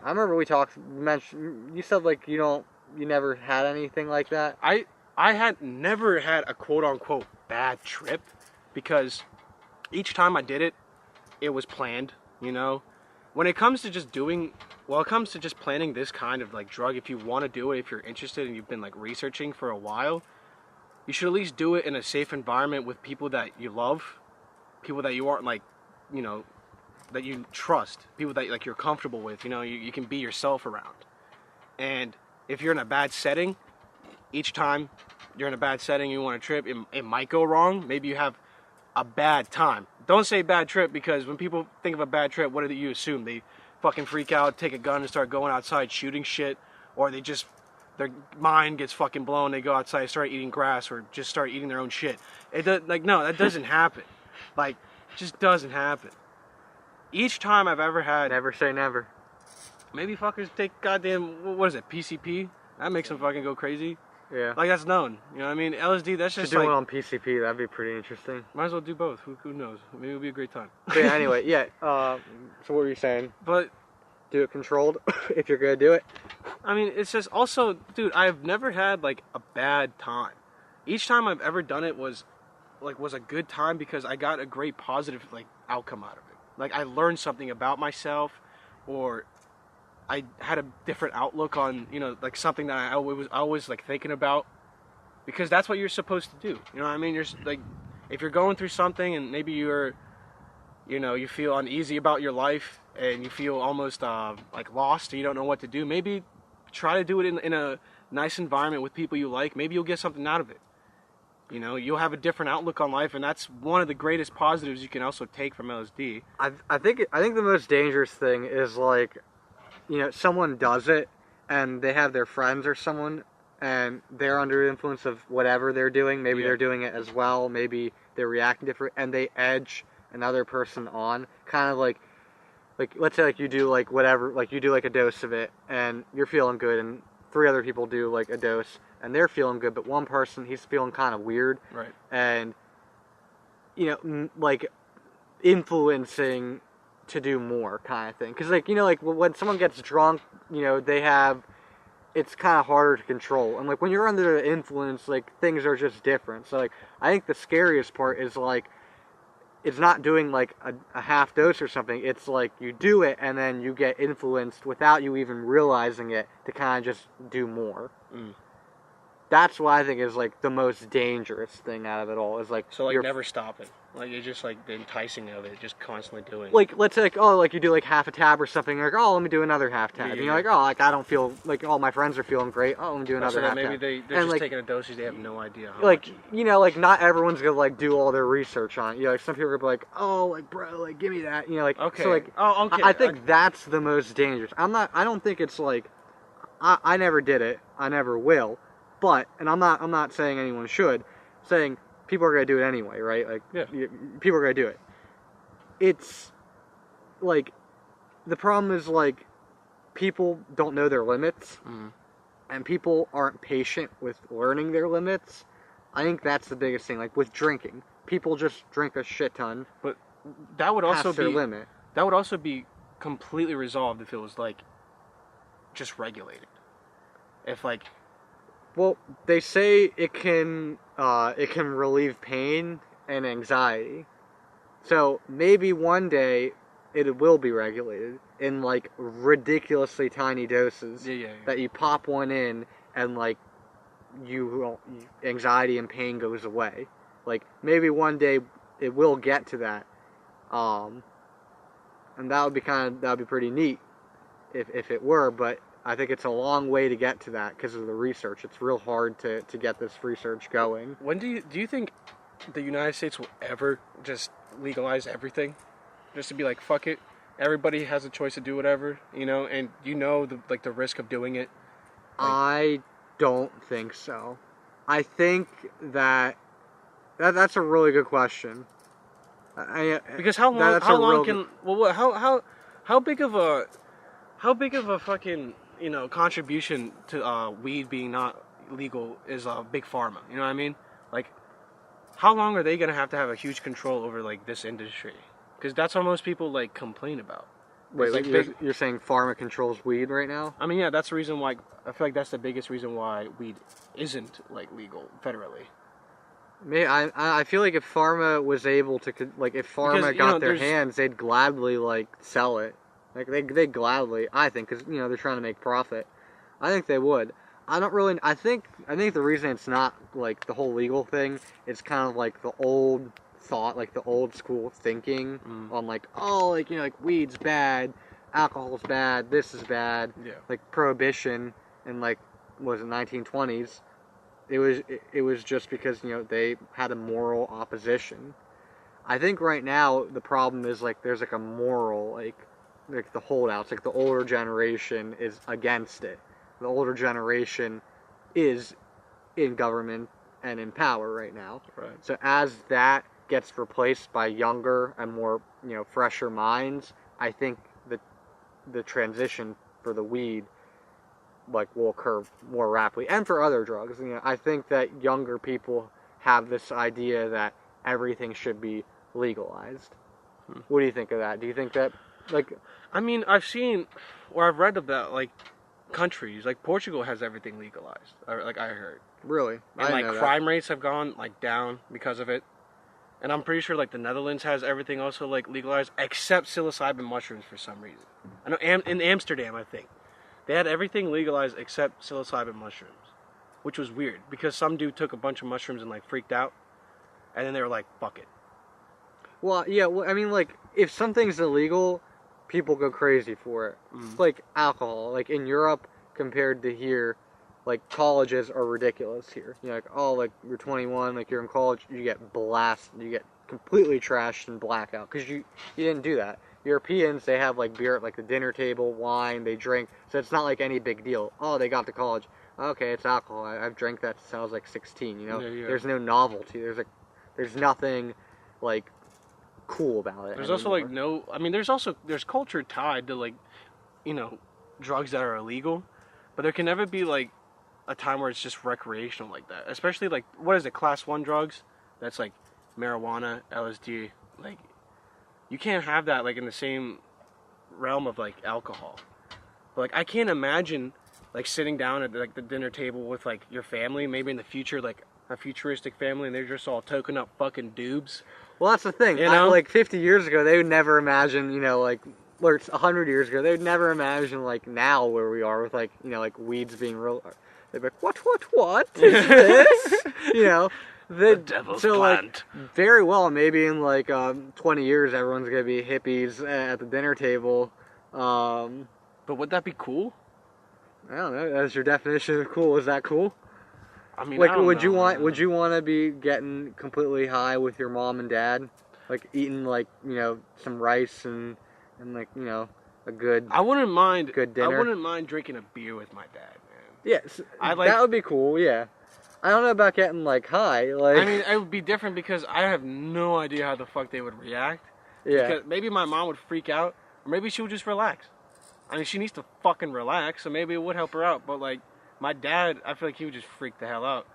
I remember you said you never had anything like that. I had never had a quote unquote bad trip because each time I did it, it was planned, When it comes to just doing Well, it comes to just planning this kind of like drug. If you want to do it, if you're interested and you've been like researching for a while, you should at least do it in a safe environment with people that you love, people that you aren't like, you know, that you trust, people that like you're comfortable with. You know, you can be yourself around. And if you're in a bad setting, each time you're in a bad setting, you want to trip, it might go wrong. Maybe you have a bad time. Don't say bad trip, because when people think of a bad trip, what do you assume? They fucking freak out, take a gun and start going outside shooting shit, or they just, their mind gets fucking blown, they go outside, start eating grass, or just start eating their own shit. It does, like, no, that doesn't happen. Like, it just doesn't happen. Each time I've ever had... Never say never. Maybe fuckers take goddamn, what is it, PCP? That makes them fucking go crazy. Yeah. Like, that's known. You know what I mean? LSD, that's just do like... one on PCP, that'd be pretty interesting. Might as well do both. Who knows? Maybe it'll be a great time. But yeah, anyway, yeah. So what were you saying? But... Do it controlled, if you're gonna do it. I mean, it's just also... Dude, I've never had, like, a bad time. Each time I've ever done it was a good time, because I got a great positive, like, outcome out of it. Like, I learned something about myself, or... I had a different outlook on, you know, like something that I was always like thinking about, because that's what you're supposed to do. You know what I mean? You're like, if you're going through something and maybe you're, you know, you feel uneasy about your life and you feel almost like lost and you don't know what to do, maybe try to do it in a nice environment with people you like. Maybe you'll get something out of it. You know, you'll have a different outlook on life, and that's one of the greatest positives you can also take from LSD. I think the most dangerous thing is, like, you know, someone does it and they have their friends or someone and they're under the influence of whatever they're doing. Maybe they're doing it as well. Maybe they're reacting different, and they edge another person on. Kind of like let's say like you do like whatever, like you do like a dose of it and you're feeling good, and 3 other people do like a dose and they're feeling good, but one person, he's feeling kind of weird. Right. And, you know, like influencing to do more kind of thing, because like, you know, like when someone gets drunk, you know, it's kind of harder to control, and like when you're under the influence, like things are just different. So like I think the scariest part is like it's not doing like a half dose or something. It's like you do it and then you get influenced without you even realizing it to kind of just do more. That's what I think is like the most dangerous thing out of it all, is like, so like never stopping. Like, it's just like the enticing of it, just constantly doing it. Like, let's say, like, oh, like you do like half a tab or something, like, oh, let me do another half tab. Yeah, and you're like, oh, like I don't feel, like, all my friends are feeling great, oh, let me do another half maybe tab. they're and just like, taking a dosage, they have no idea how like, much. You know, like, not everyone's gonna, like, do all their research on it. You know, like, some people are gonna be like, oh, like, bro, like, give me that. You know, like, okay. So, like, I think that's the most dangerous. I don't think it's, like, I never did it, I never will, but, and I'm not saying anyone should, saying people are gonna do it anyway, right? Like, people are gonna do it. It's, like, the problem is, like, people don't know their limits, and people aren't patient with learning their limits. I think that's the biggest thing. Like, with drinking, people just drink a shit ton, but that would also past their limit. That would also be completely resolved if it was, like, just regulated. If, like... Well, they say it can relieve pain and anxiety. So maybe one day it will be regulated in like ridiculously tiny doses that you pop one in and like anxiety and pain goes away. Like maybe one day it will get to that, and that would be pretty neat if it were. But I think it's a long way to get to that because of the research. It's real hard to get this research going. When do you think the United States will ever just legalize everything? Just to be like, fuck it, everybody has a choice to do whatever, you know, and you know the risk of doing it. Like, I don't think so. I think that's a really good question. Because how big of a fucking, you know, contribution to weed being not legal is big pharma, you know what I mean? Like, how long are they gonna have a huge control over like this industry? Because that's what most people like complain about. Wait, like you're saying pharma controls weed right now? I mean, yeah, that's the reason why. I feel like that's the biggest reason why weed isn't like legal federally. I feel like if pharma was able to, like, if pharma got their hands, they'd gladly like sell it. Like they gladly, I think, because you know they're trying to make profit. I think they would. I don't really. I think the reason it's not like the whole legal thing is kind of like the old thought, like the old school thinking on like, oh, like you know, like weed's bad, alcohol's bad, this is bad. Yeah. Like prohibition in like was it 1920s? It was just because you know they had a moral opposition. I think right now the problem is like there's like a moral like the holdouts, like the older generation is against it. The older generation is in government and in power right now. Right. So as that gets replaced by younger and more, you know, fresher minds, I think the transition for the weed like will occur more rapidly, and for other drugs. You know, I think that younger people have this idea that everything should be legalized. What do you think of that? Do you think that like? I mean, I've seen or I've read about like countries like Portugal has everything legalized. Like I heard. Really? And like crime rates have gone like down because of it. And I'm pretty sure like the Netherlands has everything also like legalized except psilocybin mushrooms for some reason. I know in Amsterdam I think they had everything legalized except psilocybin mushrooms, which was weird because some dude took a bunch of mushrooms and like freaked out, and then they were like, "Fuck it." Well, yeah. Well, I mean, like if something's illegal, people go crazy for it. It's like alcohol. Like in Europe compared to here, like colleges are ridiculous here. You're like, oh, like you're 21, like you're in college, you get blasted, you get completely trashed and blackout because you didn't do that. Europeans, they have like beer at like the dinner table, wine, they drink, so it's not like any big deal. Oh, they got to college. Okay, it's alcohol. I've drank that since I was like 16. You know, There's no novelty. There's nothing like cool about it. There's also like no. I mean, there's culture tied to like, you know, drugs that are illegal, but there can never be like a time where it's just recreational like that. Especially like what is it, class 1 drugs? That's like marijuana, LSD. Like you can't have that like in the same realm of like alcohol. But, like I can't imagine like sitting down at like the dinner table with like your family, maybe in the future like a futuristic family, and they're just all toking up fucking doobs. Well, that's the thing. You know? Like 50 years ago, they would never imagine, you know, like, or it's 100 years ago, they would never imagine, like, now where we are with, like, you know, like, weeds being real. They'd be like, what is this? You know? The devil's plant. Like, very well, maybe in, like, 20 years, everyone's going to be hippies at the dinner table. But would that be cool? I don't know. That's your definition of cool. Is that cool? I mean, like, I don't know, would you want to be getting completely high with your mom and dad, like eating like you know some rice and like you know a good. I wouldn't mind. Good dinner. I wouldn't mind drinking a beer with my dad, man. Yes, that would be cool. Yeah, I don't know about getting like high. Like, I mean, it would be different because I have no idea how the fuck they would react. Yeah. Because maybe my mom would freak out, or maybe she would just relax. I mean, she needs to fucking relax, so maybe it would help her out. But like. My dad, I feel like he would just freak the hell out.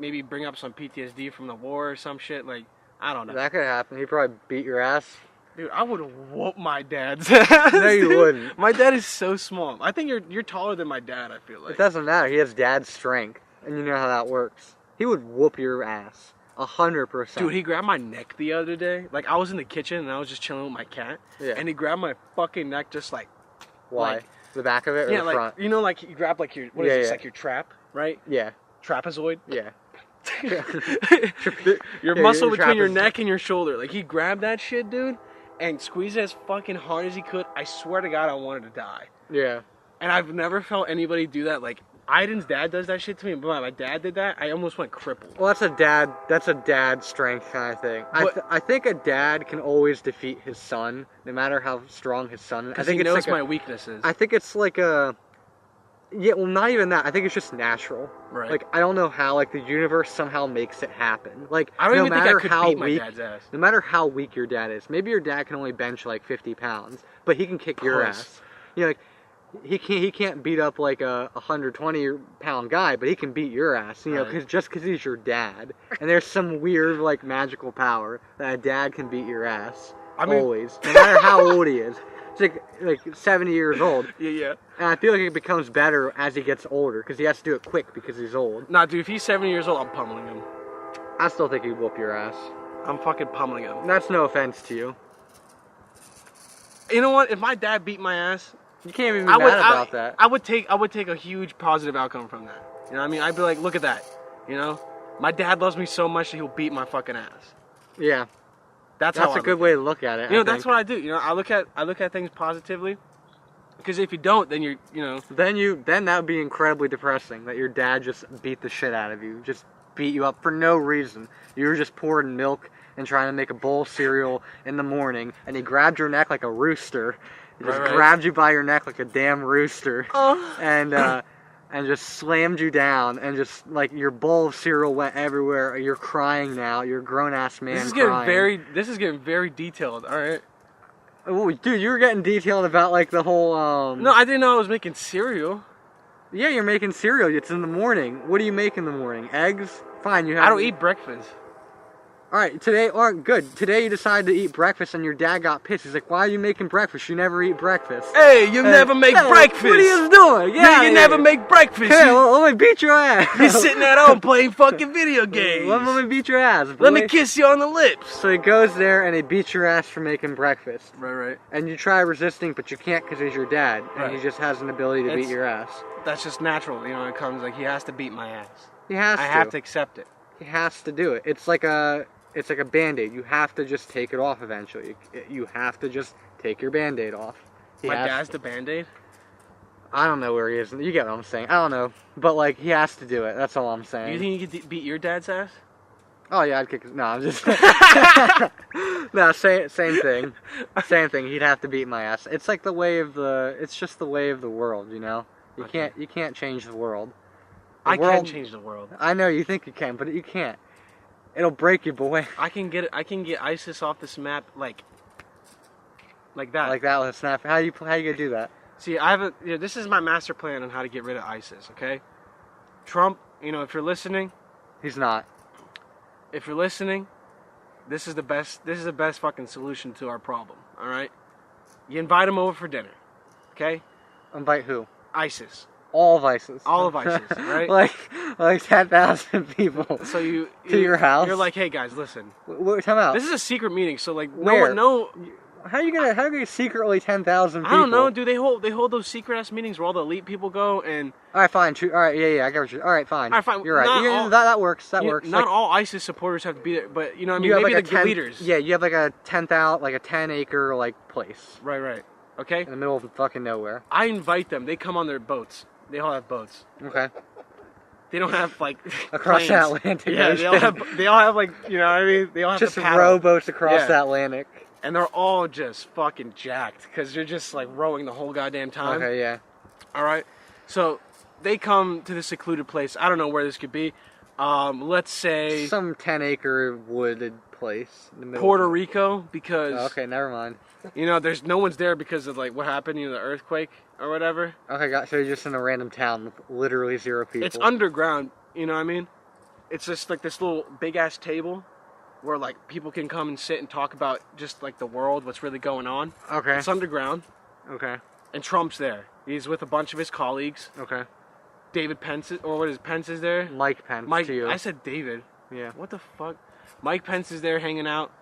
Maybe bring up some PTSD from the war or some shit. Like, I don't know. That could happen. He'd probably beat your ass. Dude, I would whoop my dad's ass. No, you wouldn't. My dad is so small. I think you're taller than my dad, I feel like. It doesn't matter. He has dad's strength. And you know how that works. He would whoop your ass. 100%. Dude, he grabbed my neck the other day. Like, I was in the kitchen and I was just chilling with my cat. Yeah. And he grabbed my fucking neck just like... Why? Like, the back of it or yeah, the like, front? You know, like, you grab, like, your... What is this? Like, your trap, right? Yeah. Trapezoid? Yeah. Your muscle between your neck and your shoulder. Like, he grabbed that shit, dude, and squeezed it as fucking hard as he could. I swear to God, I wanted to die. Yeah. And I've never felt anybody do that. Like, Aiden's dad does that shit to me, but my dad did that, I almost went crippled. Well, that's a dad strength kind of thing. I think a dad can always defeat his son, no matter how strong his son is. I think he knows my weaknesses. I think it's like a... Yeah, well, not even that. I think it's just natural. Right. Like, I don't know how, like, the universe somehow makes it happen. Like, I don't no even think matter I could how beat weak, my dad's ass. No matter how weak your dad is. Maybe your dad can only bench, like, 50 pounds, but he can kick your ass. You know, like... He can't beat up like a 120-pound guy, but he can beat your ass, you know, because he's your dad. And there's some weird like magical power that a dad can beat your ass. Always, no matter how old he is. It's like 70 years old. Yeah. And I feel like it becomes better as he gets older because he has to do it quick because he's old. Nah, dude, if he's 70 years old, I'm pummeling him. I still think he'd whoop your ass. I'm fucking pummeling him. That's no offense to you. You know what? If my dad beat my ass, You can't even be mad about that. I would take a huge positive outcome from that. You know what I mean? I'd be like, look at that. You know, my dad loves me so much that he'll beat my fucking ass. Yeah. That's a good way to look at it. You know, that's what I do. You know, I look at things positively. Because if you don't, then you know. Then that would be incredibly depressing that your dad just beat the shit out of you, just beat you up for no reason. You were just pouring milk and trying to make a bowl of cereal in the morning, and he grabbed your neck like a rooster. He just grabbed you by your neck like a damn rooster, and just slammed you down, and just like your bowl of cereal went everywhere. You're crying now. You're a grown ass man. This is crying. getting very detailed. All right. Oh, dude, you were getting detailed about like the whole. No, I didn't know I was making cereal. Yeah, you're making cereal. It's in the morning. What do you make in the morning? Eggs? Fine, you have. I don't eat breakfast. Alright, good. Today you decided to eat breakfast and your dad got pissed. He's like, why are you making breakfast? You never eat breakfast. Hey, you never make breakfast. What are you doing? Yeah, you never make breakfast. Hey, let me beat your ass. You're sitting at home playing fucking video games. Let me beat your ass, boy. Let me kiss you on the lips. So he goes there and he beats your ass for making breakfast. Right. And you try resisting, but you can't because he's your dad. And he just has an ability to beat your ass. That's just natural. You know, it comes like he has to beat my ass. He has to. I have to accept it. He has to do it. It's like a Band-Aid. You have to just take it off eventually. You have to just take your Band-Aid off. My dad's the Band-Aid? I don't know where he is. You get what I'm saying. I don't know. But, like, he has to do it. That's all I'm saying. You think you could beat your dad's ass? Oh, yeah, I'd kick his... No, I'm just... No, same thing. Same thing. He'd have to beat my ass. It's like the way of the... It's just the way of the world, you know? You can't change the world. I can change the world. I know you think you can, but you can't. It'll break you, boy. I can get ISIS off this map like that. Like that with a snap. How you gonna do that? See, this is my master plan on how to get rid of ISIS. Okay, Trump. You know, if you're listening, he's not. If you're listening, this is the best. This is the best fucking solution to our problem. All right, you invite him over for dinner. Okay. Invite who? ISIS. All of ISIS. All of ISIS, right? like 10,000 people. So you to your house. You're like, hey guys, listen. Time out. This is a secret meeting, so like, where? No. How are you gonna secretly 10,000 people? I don't know, dude. They hold those secret ass meetings where all the elite people go and. All right, fine. All right, yeah, I get what you're. All right, fine. All right, fine. You're right. That works. That works. Not all ISIS supporters have to be there, but you know what I mean. Maybe the leaders. Yeah, you have like a 10-acre like place. Right. Okay. In the middle of fucking nowhere. I invite them. They come on their boats. They all have boats. Okay. They don't have like across planes. the Atlantic. Yeah, they all have like, you know what I mean? They all have just rowboats across the Atlantic. And they're all just fucking jacked because you're just like rowing the whole goddamn time. Okay, yeah. All right. So they come to this secluded place. I don't know where this could be. Let's say some 10-acre wooded place in the middle. Puerto Rico, because okay, never mind. You know, there's no one's there because of like what happened, you know, the earthquake or whatever. Okay, so you're just in a random town with literally 0 people. It's underground, you know what I mean? It's just like this little big ass table where like people can come and sit and talk about just like the world, what's really going on. Okay. It's underground. Okay. And Trump's there. He's with a bunch of his colleagues. Okay. David Pence, or what is Pence is there? Mike Pence. To you. I said David. Yeah. What the fuck? Mike Pence is there hanging out.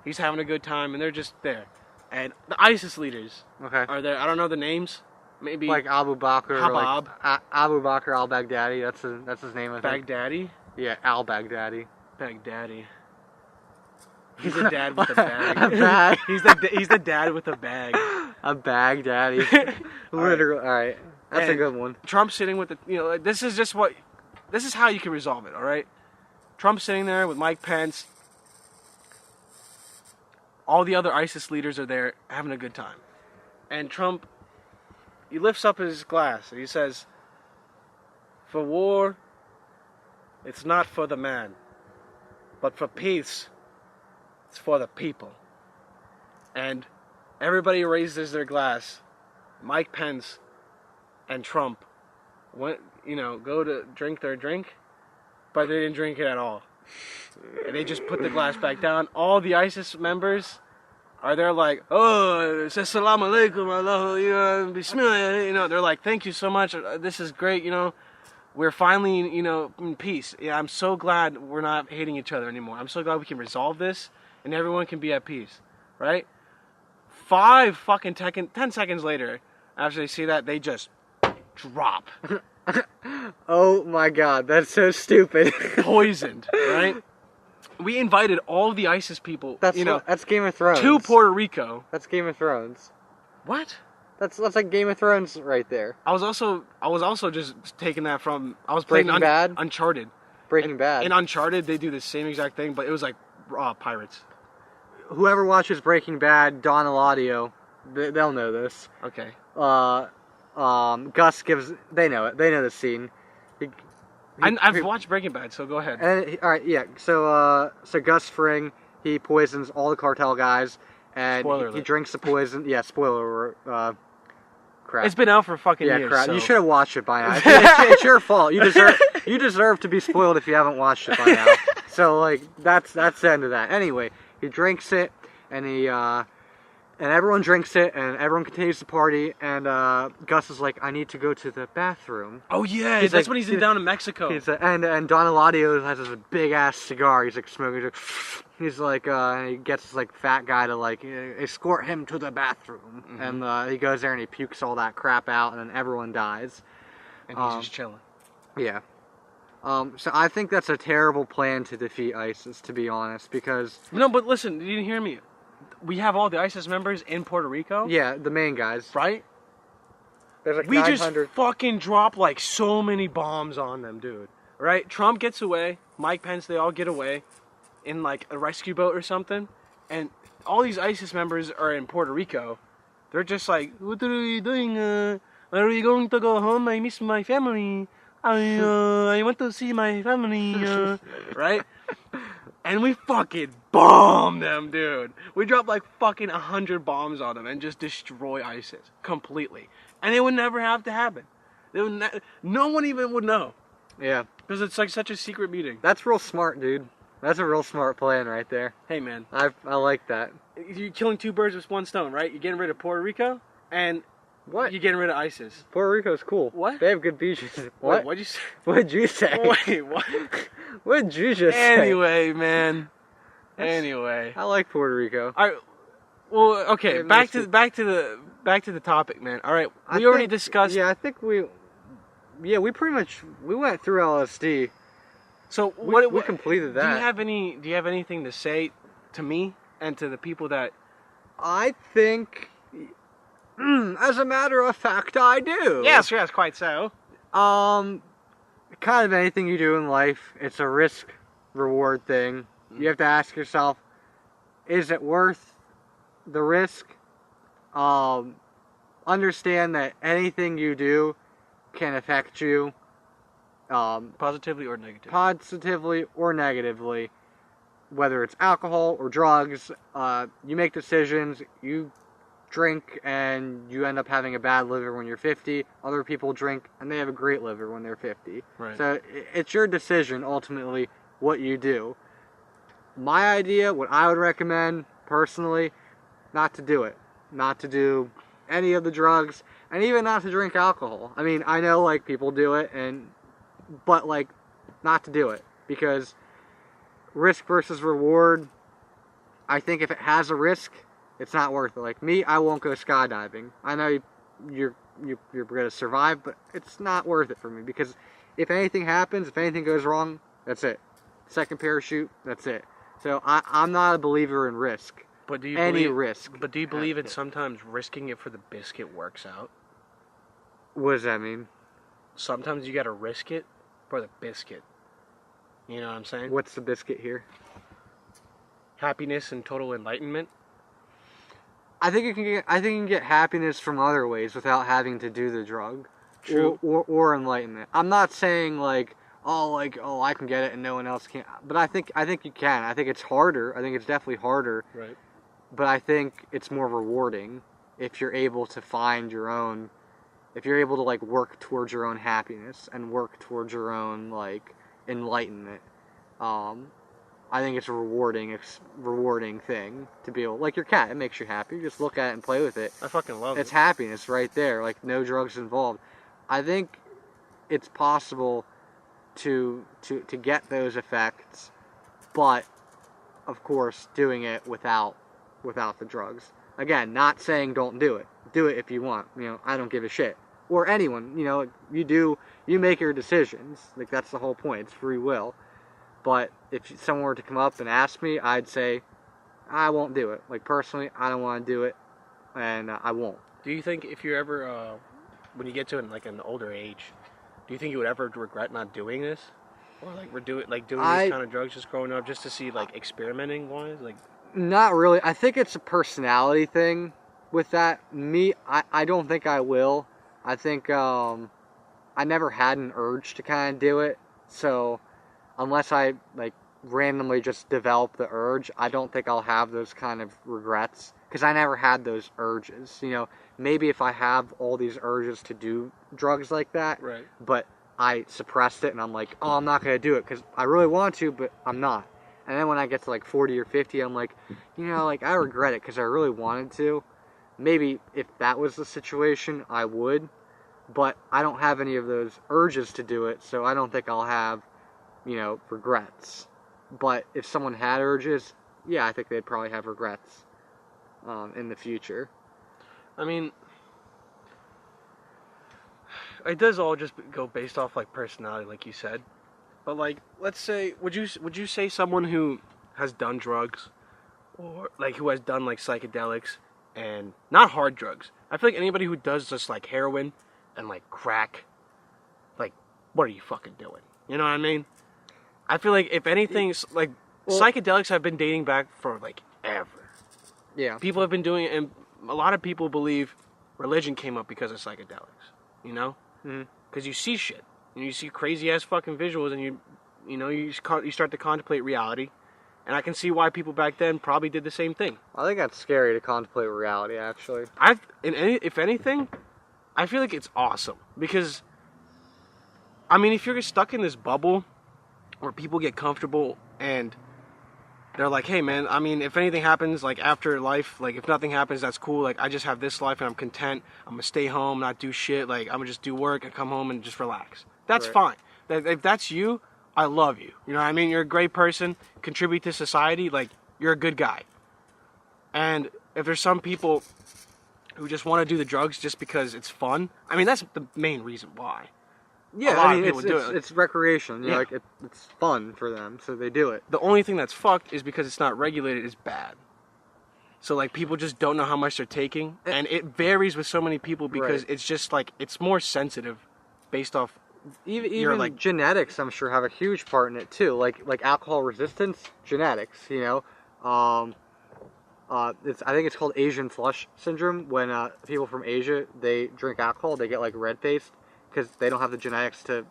He's having a good time, and they're just there. And the ISIS leaders are there. I don't know the names. Maybe like Abu Bakr. Habab. Like Abu Bakr al-Baghdadi. That's his name. I think. Baghdadi. Yeah, al-Baghdadi. Baghdadi. He's the dad with a bag. A bag. He's the dad with a bag. A Baghdadi. Literally. All right. That's a good one. Trump's sitting with the, you know, this is how you can resolve it. All right. Trump's sitting there with Mike Pence. All the other ISIS leaders are there having a good time. And Trump, he lifts up his glass and he says, for war, it's not for the man, but for peace, it's for the people. And everybody raises their glass. Mike Pence and Trump went, you know, go to drink their drink, but they didn't drink it at all. And they just put the glass back down. All the ISIS members are there like, oh, it says salam alaikum, Allah, you know, bismillah, you know, they're like, thank you so much, this is great, you know, we're finally, you know, in peace. Yeah, I'm so glad we're not hating each other anymore. I'm so glad we can resolve this and everyone can be at peace, right? 10 seconds later, after they see that, they just drop. Oh my god, that's so stupid. Poisoned, right? We invited all of the ISIS people, that's Game of Thrones. to Puerto Rico. That's Game of Thrones. What? That's like Game of Thrones right there. I was also just taking that from, I was Breaking playing Bad? Uncharted. Breaking Bad. In Uncharted, they do the same exact thing, but it was like pirates. Whoever watches Breaking Bad, Don Eladio, they'll know this. Okay. Gus gives, they know it. They know the scene. I've watched Breaking Bad, so go ahead. All right, yeah. So Gus Fring, he poisons all the cartel guys, and he drinks the poison. Yeah, spoiler. Crap. It's been out for fucking years. Crap. So. You should have watched it by now. It's your fault. You deserve to be spoiled if you haven't watched it by now. So like that's the end of that. Anyway, he drinks it, and and everyone drinks it, and everyone continues to party, and Gus is like, I need to go to the bathroom. Oh yeah, that's when he's down in Mexico. And Don Eladio has this big ass cigar. He's like smoking. He's like, he gets this like fat guy to like escort him to the bathroom, and he goes there and he pukes all that crap out, and then everyone dies. And he's just chilling. Yeah. So I think that's a terrible plan to defeat ISIS, to be honest, because... No, but listen, you didn't hear me. We have all the ISIS members in Puerto Rico. Yeah, the main guys. Right? There's like we 900... just fucking drop like so many bombs on them, dude. Right? Trump gets away. Mike Pence, they all get away in like a rescue boat or something. And all these ISIS members are in Puerto Rico. They're just like, what are you doing? Are we going to go home? I miss my family. I want to see my family. Right? And we fucking bomb them, dude. We drop like fucking 100 bombs on them and just destroy ISIS completely. And it would never have to happen. No one even would know. Yeah. Because it's like such a secret meeting. That's real smart, dude. That's a real smart plan right there. Hey, man. I like that. You're killing two birds with one stone, right? You're getting rid of Puerto Rico, and what? You're getting rid of ISIS. Puerto Rico's cool. What? They have good beaches. What? What'd you say? What'd you say? Wait, what? What'd you just say? Anyway, man. Anyway. I like Puerto Rico. All right. Well, okay. Back to the topic, man. All right. We already discussed. Yeah, I think we pretty much went through LSD. So we completed that. Do you have anything to say to me and to the people that? I think, as a matter of fact, I do. Yes, quite so. Kind of anything you do in life, it's a risk-reward thing. You have to ask yourself, is it worth the risk? Understand that anything you do can affect you. Positively or negatively? Positively or negatively. Whether it's alcohol or drugs, you make decisions, you drink and you end up having a bad liver when you're 50. Other people drink and they have a great liver when they're 50. Right. So it's your decision, ultimately, what you do. My idea, what I would recommend, personally, not to do it. Not to do any of the drugs, and even not to drink alcohol. I mean, I know, like, people do it, but, like, not to do it. Because risk versus reward, I think if it has a risk, it's not worth it. Like me, I won't go skydiving. I know you're going to survive, but it's not worth it for me. Because if anything happens, if anything goes wrong, that's it. Second parachute, that's it. So I'm not a believer in risk. But do you risk? But do you believe that sometimes risking it for the biscuit works out? What does that mean? Sometimes you got to risk it for the biscuit. You know what I'm saying? What's the biscuit here? Happiness and total enlightenment. I think you can get happiness from other ways without having to do the drug. True. Or enlightenment. I'm not saying like I can get it and no one else can. But I think you can. I think it's harder. I think it's definitely harder. Right. But I think it's more rewarding if you're able to find your own. If you're able to like work towards your own happiness and work towards your own like enlightenment. I think it's a rewarding thing to be able, like your cat, it makes you happy. You just look at it and play with it. I fucking love it. It's happiness right there, like no drugs involved. I think it's possible to get those effects, but of course doing it without the drugs. Again, not saying don't do it. Do it if you want. I don't give a shit. Or anyone, you make your decisions. Like, that's the whole point. It's free will. But if someone were to come up and ask me, I'd say, I won't do it. Like, personally, I don't want to do it, and I won't. Do you think if you're ever, when you get to an older age, do you think you would ever regret not doing this? Or, doing these kind of drugs just growing up, just to see, experimenting-wise? Not really. I think it's a personality thing with that. Me, I don't think I will. I think I never had an urge to kind of do it. So unless I randomly just develop the urge, I don't think I'll have those kind of regrets, because I never had those urges. Maybe if I have all these urges to do drugs like that, right, but I suppressed it and I'm like, oh, I'm not going to do it because I really want to, but I'm not. And then when I get to 40 or 50, I'm like, I regret it because I really wanted to. Maybe if that was the situation, I would. But I don't have any of those urges to do it, so I don't think I'll have, regrets. But if someone had urges, yeah, I think they'd probably have regrets in the future. I mean, it does all just go based off personality, like you said. But let's say, would you say someone who has done drugs, or who has done psychedelics and not hard drugs? I feel like anybody who does just heroin and crack, what are you fucking doing? You know what I mean? I feel like if anything, psychedelics have been dating back for ever. Yeah. People have been doing it, and a lot of people believe religion came up because of psychedelics. Because you see shit, and you see crazy ass fucking visuals, and you start to contemplate reality. And I can see why people back then probably did the same thing. I think that's scary to contemplate reality, actually. If anything, I feel like it's awesome. Because, I mean, if you're stuck in this bubble where people get comfortable and they're like, hey, man, I mean, if anything happens, after life, if nothing happens, that's cool. I just have this life and I'm content. I'm going to stay home, not do shit. I'm going to just do work and come home and just relax. That's fine. If that's you, I love you. You know what I mean? You're a great person, contribute to society, you're a good guy. And if there's some people who just want to do the drugs just because it's fun, I mean, that's the main reason why. Yeah, I mean, it's recreation. It's fun for them, so they do it. The only thing that's fucked is because it's not regulated, it's bad. So, people just don't know how much they're taking, and it varies with so many people because it's just, it's more sensitive based off Even genetics, I'm sure, have a huge part in it too. Like alcohol resistance, genetics. I think it's called Asian flush syndrome. When people from Asia, they drink alcohol, they get red faced because they don't have the genetics to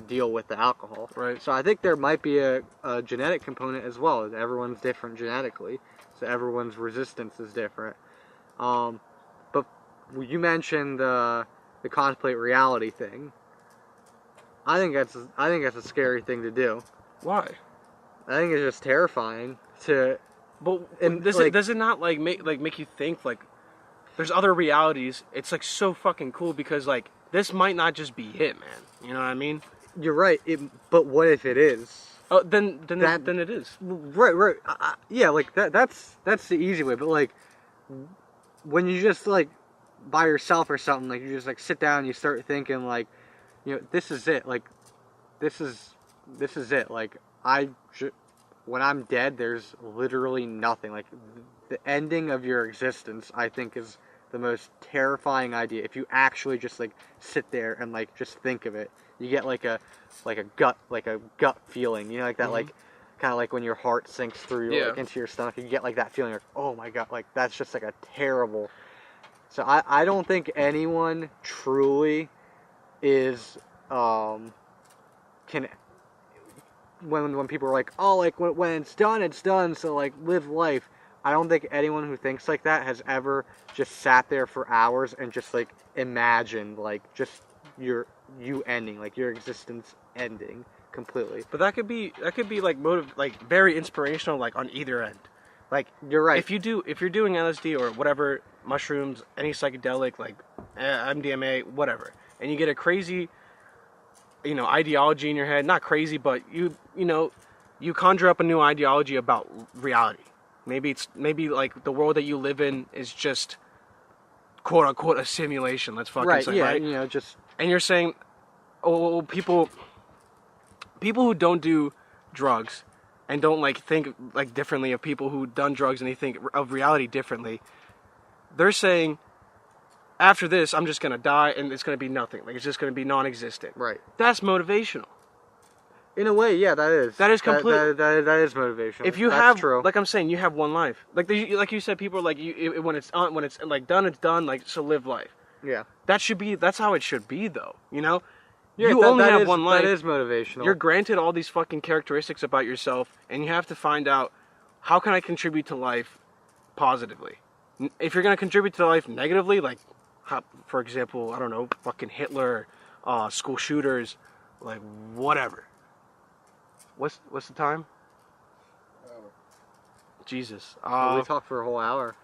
deal with the alcohol. Right. So I think there might be a genetic component as well. Everyone's different genetically, so everyone's resistance is different. But you mentioned the contemplate reality thing. I think that's a scary thing to do. Why? I think it's just terrifying to. But does it not make you think there's other realities? It's so fucking cool because this might not just be it, man. You know what I mean? You're right. But what if it is? Oh, then it is. Right. Yeah, that's the easy way. But when you just by yourself or something, you just sit down and you start thinking this is it. This is it. When I'm dead, there's literally nothing. The ending of your existence, I think, is the most terrifying idea. If you actually just sit there and just think of it, you get a gut feeling. That mm-hmm. Kind of when your heart sinks through into your stomach. You get that feeling oh my god, that's just a terrible. So I don't think anyone truly is can. When people are oh, when it's done, so live life. I don't think anyone who thinks like that has ever just sat there for hours and just imagined just you ending, your existence ending completely. But that could be very inspirational on either end. You're right. If you're doing LSD or whatever, mushrooms, any psychedelic MDMA, whatever, and you get a crazy ideology in your head, not crazy, but you conjure up a new ideology about reality. Maybe like the world that you live in is just quote unquote a simulation. Let's fucking Right, say, yeah, right? you know, just... And you're saying, oh, people who don't do drugs and don't like think like differently of people who done drugs and they think of reality differently, they're saying, after this, I'm just gonna die and it's gonna be nothing. Like it's just gonna be non-existent. Right. That's motivational. In a way, yeah, that is. That is complete. That is motivational. If you That's have, true. like I'm saying, you have one life. Like you said, people are like, when it's like done, it's done. Like, so live life. Yeah. That's how it should be, though. You know, Yeah, you only have one life. That is motivational. You're granted all these fucking characteristics about yourself, and you have to find out, how can I contribute to life positively? If you're gonna contribute to life negatively, like, for example, I don't know, fucking Hitler, school shooters, like whatever. What's the time? Jesus. We talked for a whole hour.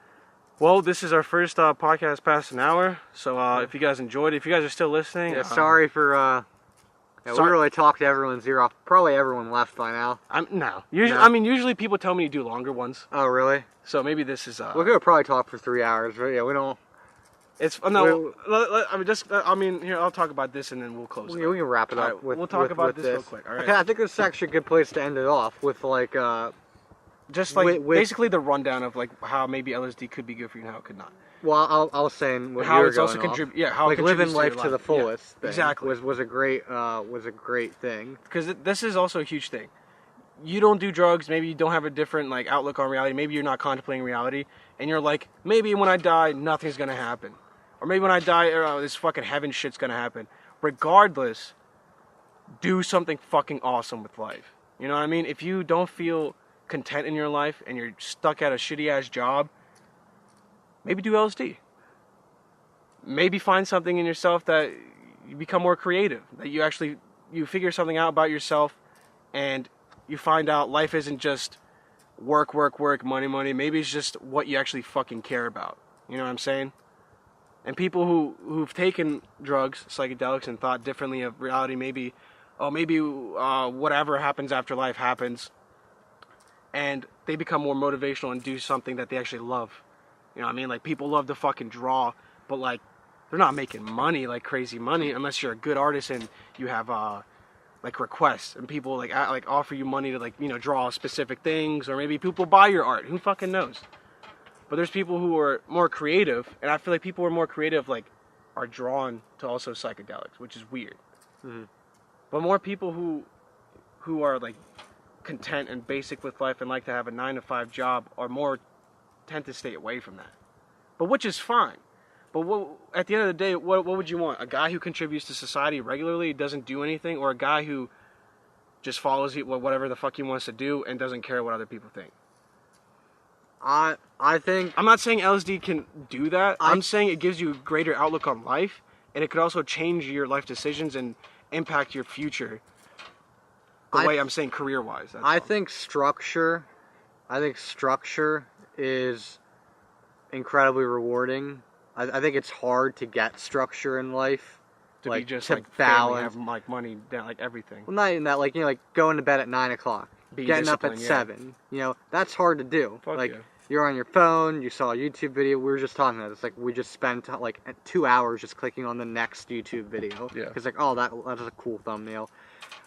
Well, this is our first podcast past an hour. So if you guys enjoyed it, if you guys are still listening, Yeah, sorry for. We really talked to everyone's ear off. Probably everyone left by now. Usually people tell me to do longer ones. Oh, really? So maybe this is. We could probably talk for 3 hours, but yeah, we don't. It's here. I'll talk about this and then we'll close. We can wrap it up. Right, we'll talk about this real quick. All right. Okay, I think this is actually a good place to end it off with like. Just like basically the rundown of like how maybe LSD could be good for you and how it could not. Well, I was saying what how you were it's going also off. contribute. Yeah, how like it living contributes life to the fullest. Yeah, exactly was a great thing. Because this is also a huge thing. You don't do drugs. Maybe you don't have a different like outlook on reality. Maybe you're not contemplating reality, and you're like, maybe when I die, nothing's gonna happen, or maybe when I die, this fucking heaven shit's gonna happen. Regardless, do something fucking awesome with life. You know what I mean? If you don't feel content in your life and you're stuck at a shitty ass job, maybe do LSD. Maybe find something in yourself that you become more creative, that you figure something out about yourself, and you find out life isn't just work, money. Maybe it's just what you actually fucking care about. You know what I'm saying? And people who've taken drugs, psychedelics, and thought differently of reality, maybe whatever happens after life happens, and they become more motivational and do something that they actually love. You know what I mean? Like, people love to fucking draw, but like, they're not making money, like crazy money, unless you're a good artist and you have like requests and people like offer you money to like, you know, draw specific things, or maybe people buy your art. Who fucking knows? But there's people who are more creative, and I feel like people who are more creative like are drawn to also psychedelics, which is weird. Mm-hmm. But more people who are like content and basic with life and like to have a 9-to-5 job are more tend to stay away from that. But which is fine. But at the end of the day, what would you want? A guy who contributes to society regularly, doesn't do anything, or a guy who just follows whatever the fuck he wants to do and doesn't care what other people think? I think... I'm not saying LSD can do that. I'm saying it gives you a greater outlook on life, and it could also change your life decisions and impact your future. The way I'm saying career-wise. I think structure is incredibly rewarding. I think it's hard to get structure in life. To be just to like balance, family, have like money, like everything. Well, not even that. Like, you know, like going to bed at 9 o'clock, getting up at 7. You know, that's hard to do. Fuck like, yeah. You're on your phone. You saw a YouTube video. We were just talking about this. Like, we just spent like 2 hours just clicking on the next YouTube video. Yeah. Because like, oh, that's a cool thumbnail.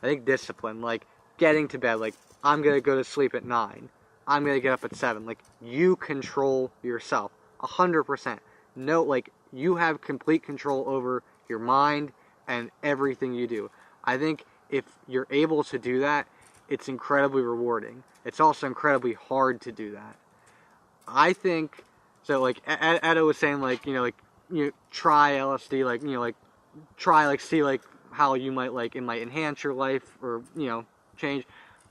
I think discipline, like getting to bed. Like, I'm gonna go to sleep at 9. I'm gonna get up at 7. Like, you control yourself 100%. No, like, you have complete control over your mind and everything you do. I think if you're able to do that, it's incredibly rewarding. It's also incredibly hard to do that. I think, so like Edo was saying, like, you know, like, you try LSD, like, you know, like, try, like, see, like, how you might, like, it might enhance your life or, you know, change.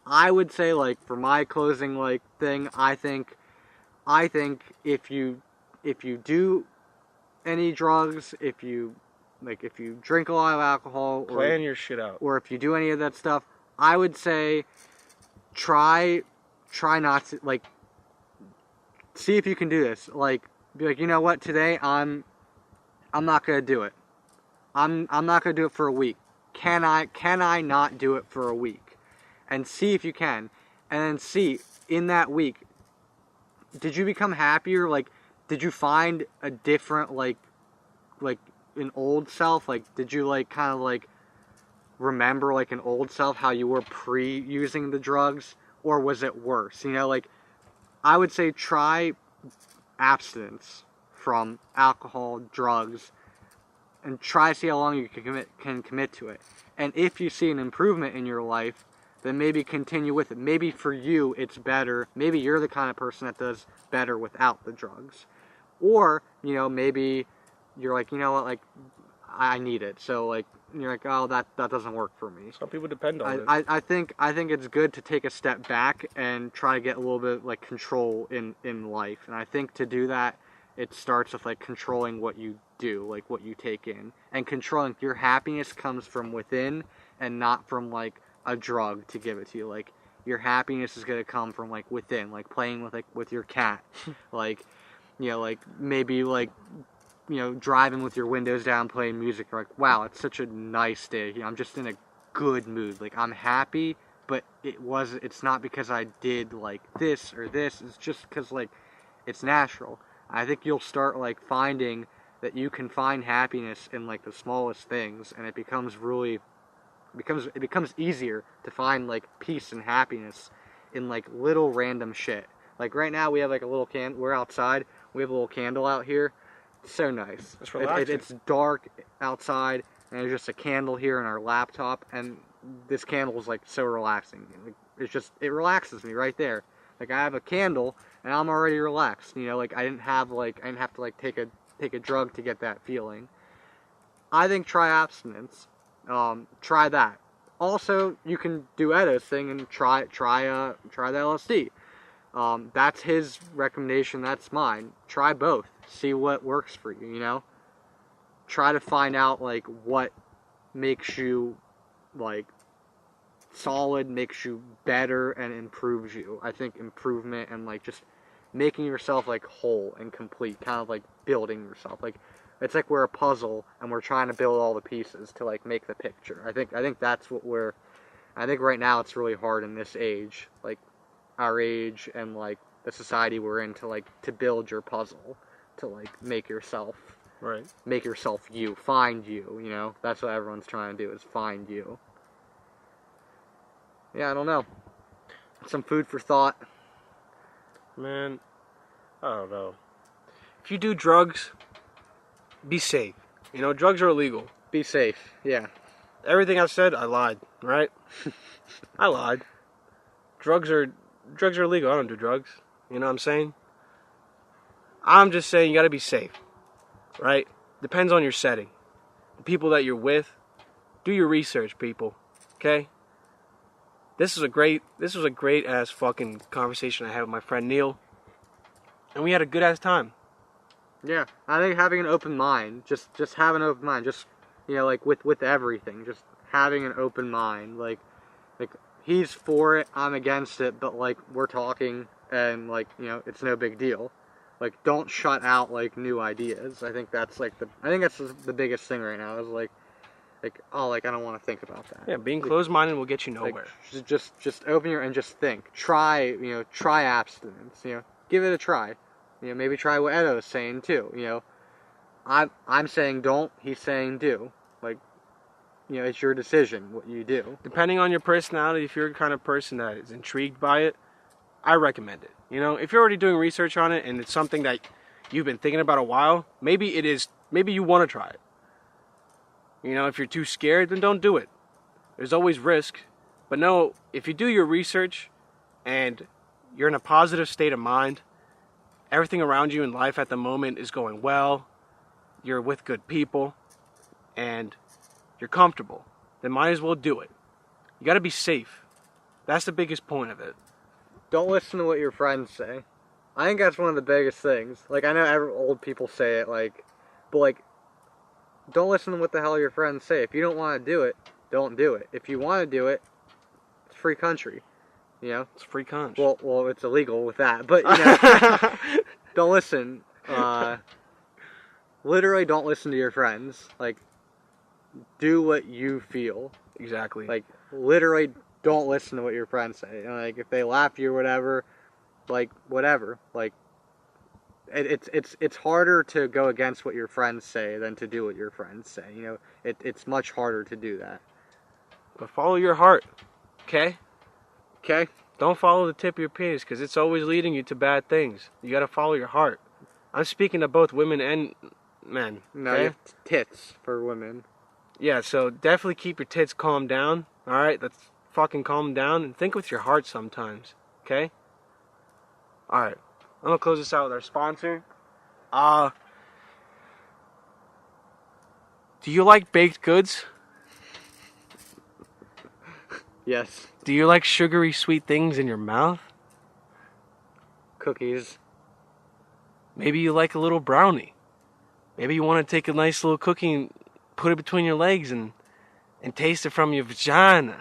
I would say, like, for my closing, like, thing, I think if you do any drugs, if you drink a lot of alcohol, plan your shit out, or if you do any of that stuff, I would say try not to, like, see if you can do this. Like, be like, you know what, today I'm not gonna do it. I'm not gonna do it for a week. Can I not do it for a week? And see if you can, and then see in that week, did you become happier? Like, did you find a different, like an old self? Like, did you, like, kind of, like, remember, like, an old self, how you were pre-using the drugs? Or was it worse? You know, like, I would say try abstinence from alcohol, drugs, and try to see how long you can commit to it. And if you see an improvement in your life, then maybe continue with it. Maybe for you it's better. Maybe you're the kind of person that does better without the drugs. Or, you know, maybe you're like, you know what, like, I need it. So, like, you're like, oh, that doesn't work for me. Some people depend on it. I think it's good to take a step back and try to get a little bit, like, control in life. And I think to do that, it starts with, like, controlling what you do, like, what you take in. And controlling your happiness comes from within and not from, like, a drug to give it to you. Like, your happiness is going to come from, like, within, like, playing with, like, with your cat. Like, you know, like, maybe, like, you know, driving with your windows down, playing music. You're like, wow, it's such a nice day. You know, I'm just in a good mood. Like, I'm happy, but it's not because I did, like, this or this. It's just because, like, it's natural. I think you'll start, like, finding that you can find happiness in, like, the smallest things, and it becomes easier to find, like, peace and happiness in, like, little random shit. Like, right now we have, like, a little we're outside, we have a little candle out here. It's so nice. It's relaxing. It's dark outside, and there's just a candle here in our laptop, and this candle is, like, so relaxing. Like, it relaxes me right there. Like, I have a candle, and I'm already relaxed. You know, like, I didn't have to, like, take a drug to get that feeling. I think try abstinence. Try that. Also, you can do Edo's thing and try the LSD. That's his recommendation. That's mine. Try both. See what works for you. You know. Try to find out, like, what makes you, like, solid, makes you better, and improves you. I think improvement and, like, just making yourself, like, whole and complete, kind of like building yourself. Like, it's like we're a puzzle and we're trying to build all the pieces to, like, make the picture. I think that's what I think right now it's really hard in this age, like our age and, like, the society we're in, to build your puzzle, to, like, make yourself you, find you, you know. That's what everyone's trying to do, is find you. Yeah, I don't know. Some food for thought. Man, I don't know. If you do drugs, be safe. You know, drugs are illegal. Be safe, yeah. Everything I've said, I lied, right? I lied. Drugs are illegal. I don't do drugs. You know what I'm saying? I'm just saying you gotta be safe, right? Depends on your setting. The people that you're with, do your research, people, okay? This was a great ass fucking conversation I had with my friend Neil, and we had a good ass time. Yeah, I think having an open mind, just have an open mind, just, you know, like, with everything, just having an open mind, like he's for it, I'm against it, but, like, we're talking, and, like, you know, it's no big deal. Like, don't shut out, like, new ideas. I think that's, like, the biggest thing right now, is, like, oh, like, I don't want to think about that. Yeah, being closed-minded will get you nowhere. Like, just open your, and just think. Try abstinence, you know. Give it a try. You know, maybe try what Edo's saying, too, you know. I'm saying don't, he's saying do. Like, you know, it's your decision what you do. Depending on your personality, if you're the kind of person that is intrigued by it, I recommend it. You know, if you're already doing research on it and it's something that you've been thinking about a while, maybe you want to try it. You know, if you're too scared, then don't do it. There's always risk. But no, if you do your research and you're in a positive state of mind, everything around you in life at the moment is going well, you're with good people, and you're comfortable, then might as well do it. You gotta be safe. That's the biggest point of it. Don't listen to what your friends say. I think that's one of the biggest things. Like, I know old people say it, like, but, like, don't listen to what the hell your friends say. If you don't want to do it, don't do it. If you want to do it, it's a free country. You know? It's a free country. Well, it's illegal with that. But, you know, don't listen. Literally don't listen to your friends. Like, do what you feel. Exactly. Like, literally don't listen to what your friends say. You know, like, if they laugh at you or whatever, like, whatever. Like, it's harder to go against what your friends say than to do what your friends say. You know, it's much harder to do that. But follow your heart, okay? Okay? Don't follow the tip of your penis, because it's always leading you to bad things. You gotta follow your heart. I'm speaking to both women and men. No, okay? you have tits for women. Yeah, so definitely keep your tits calm down. Alright, let's fucking calm down and think with your heart sometimes. Okay? Alright. I'm gonna close this out with our sponsor. Do you like baked goods? Yes. Do you like sugary sweet things in your mouth? Cookies. Maybe you like a little brownie. Maybe you want to take a nice little cookie and put it between your legs and taste it from your vagina.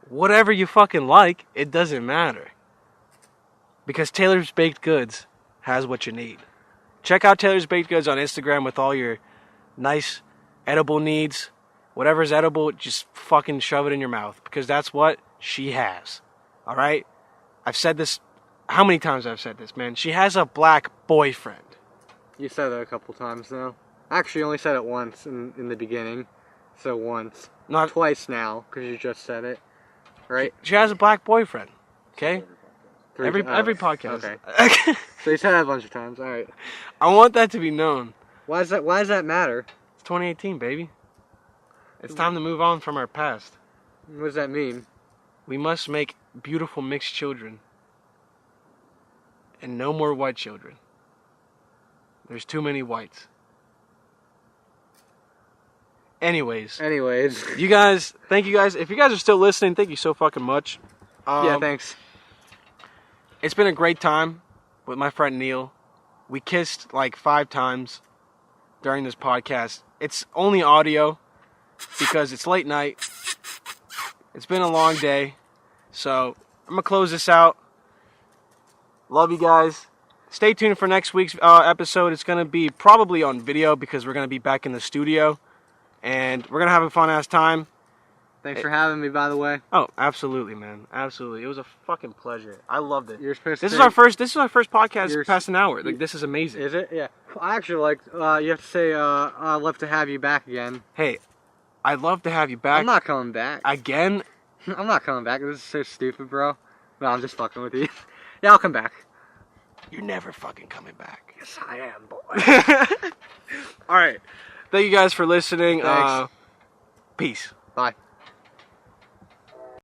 Whatever you fucking like, it doesn't matter. Because Taylor's Baked Goods has what you need. Check out Taylor's Baked Goods on Instagram with all your nice edible needs. Whatever's edible, just fucking shove it in your mouth. Because that's what she has. Alright? I've said this. How many times I've said this, man? She has a black boyfriend. You said it a couple times now. Actually, you only said it once in the beginning. So once. Not twice now, because you just said it. Right? She has a black boyfriend. Okay? Every podcast. Okay. So you said that a bunch of times. Alright. I want that to be known. Why does that matter? It's 2018, baby. It's time to move on from our past. What does that mean? We must make beautiful mixed children. And no more white children. There's too many whites. Anyways. You guys, thank you guys. If you guys are still listening, thank you so fucking much. Yeah, thanks. It's been a great time with my friend Neil. We kissed like 5 times during this podcast. It's only audio because it's late night. It's been a long day. So I'm going to close this out. Love you guys. Stay tuned for next week's episode. It's going to be probably on video because we're going to be back in the studio. And we're going to have a fun-ass time. Thanks for having me, by the way. Oh, absolutely, man. Absolutely. It was a fucking pleasure. I loved it. You're supposed This to is our first podcast past an hour. Like, this is amazing. Is it? Yeah. I actually like, you have to say, I'd love to have you back again. Hey, I'd love to have you back. I'm not coming back. Again? I'm not coming back. This is so stupid, bro. No, I'm just fucking with you. Yeah, I'll come back. You're never fucking coming back. Yes, I am, boy. Alright. Thank you guys for listening. Thanks. Peace. Bye.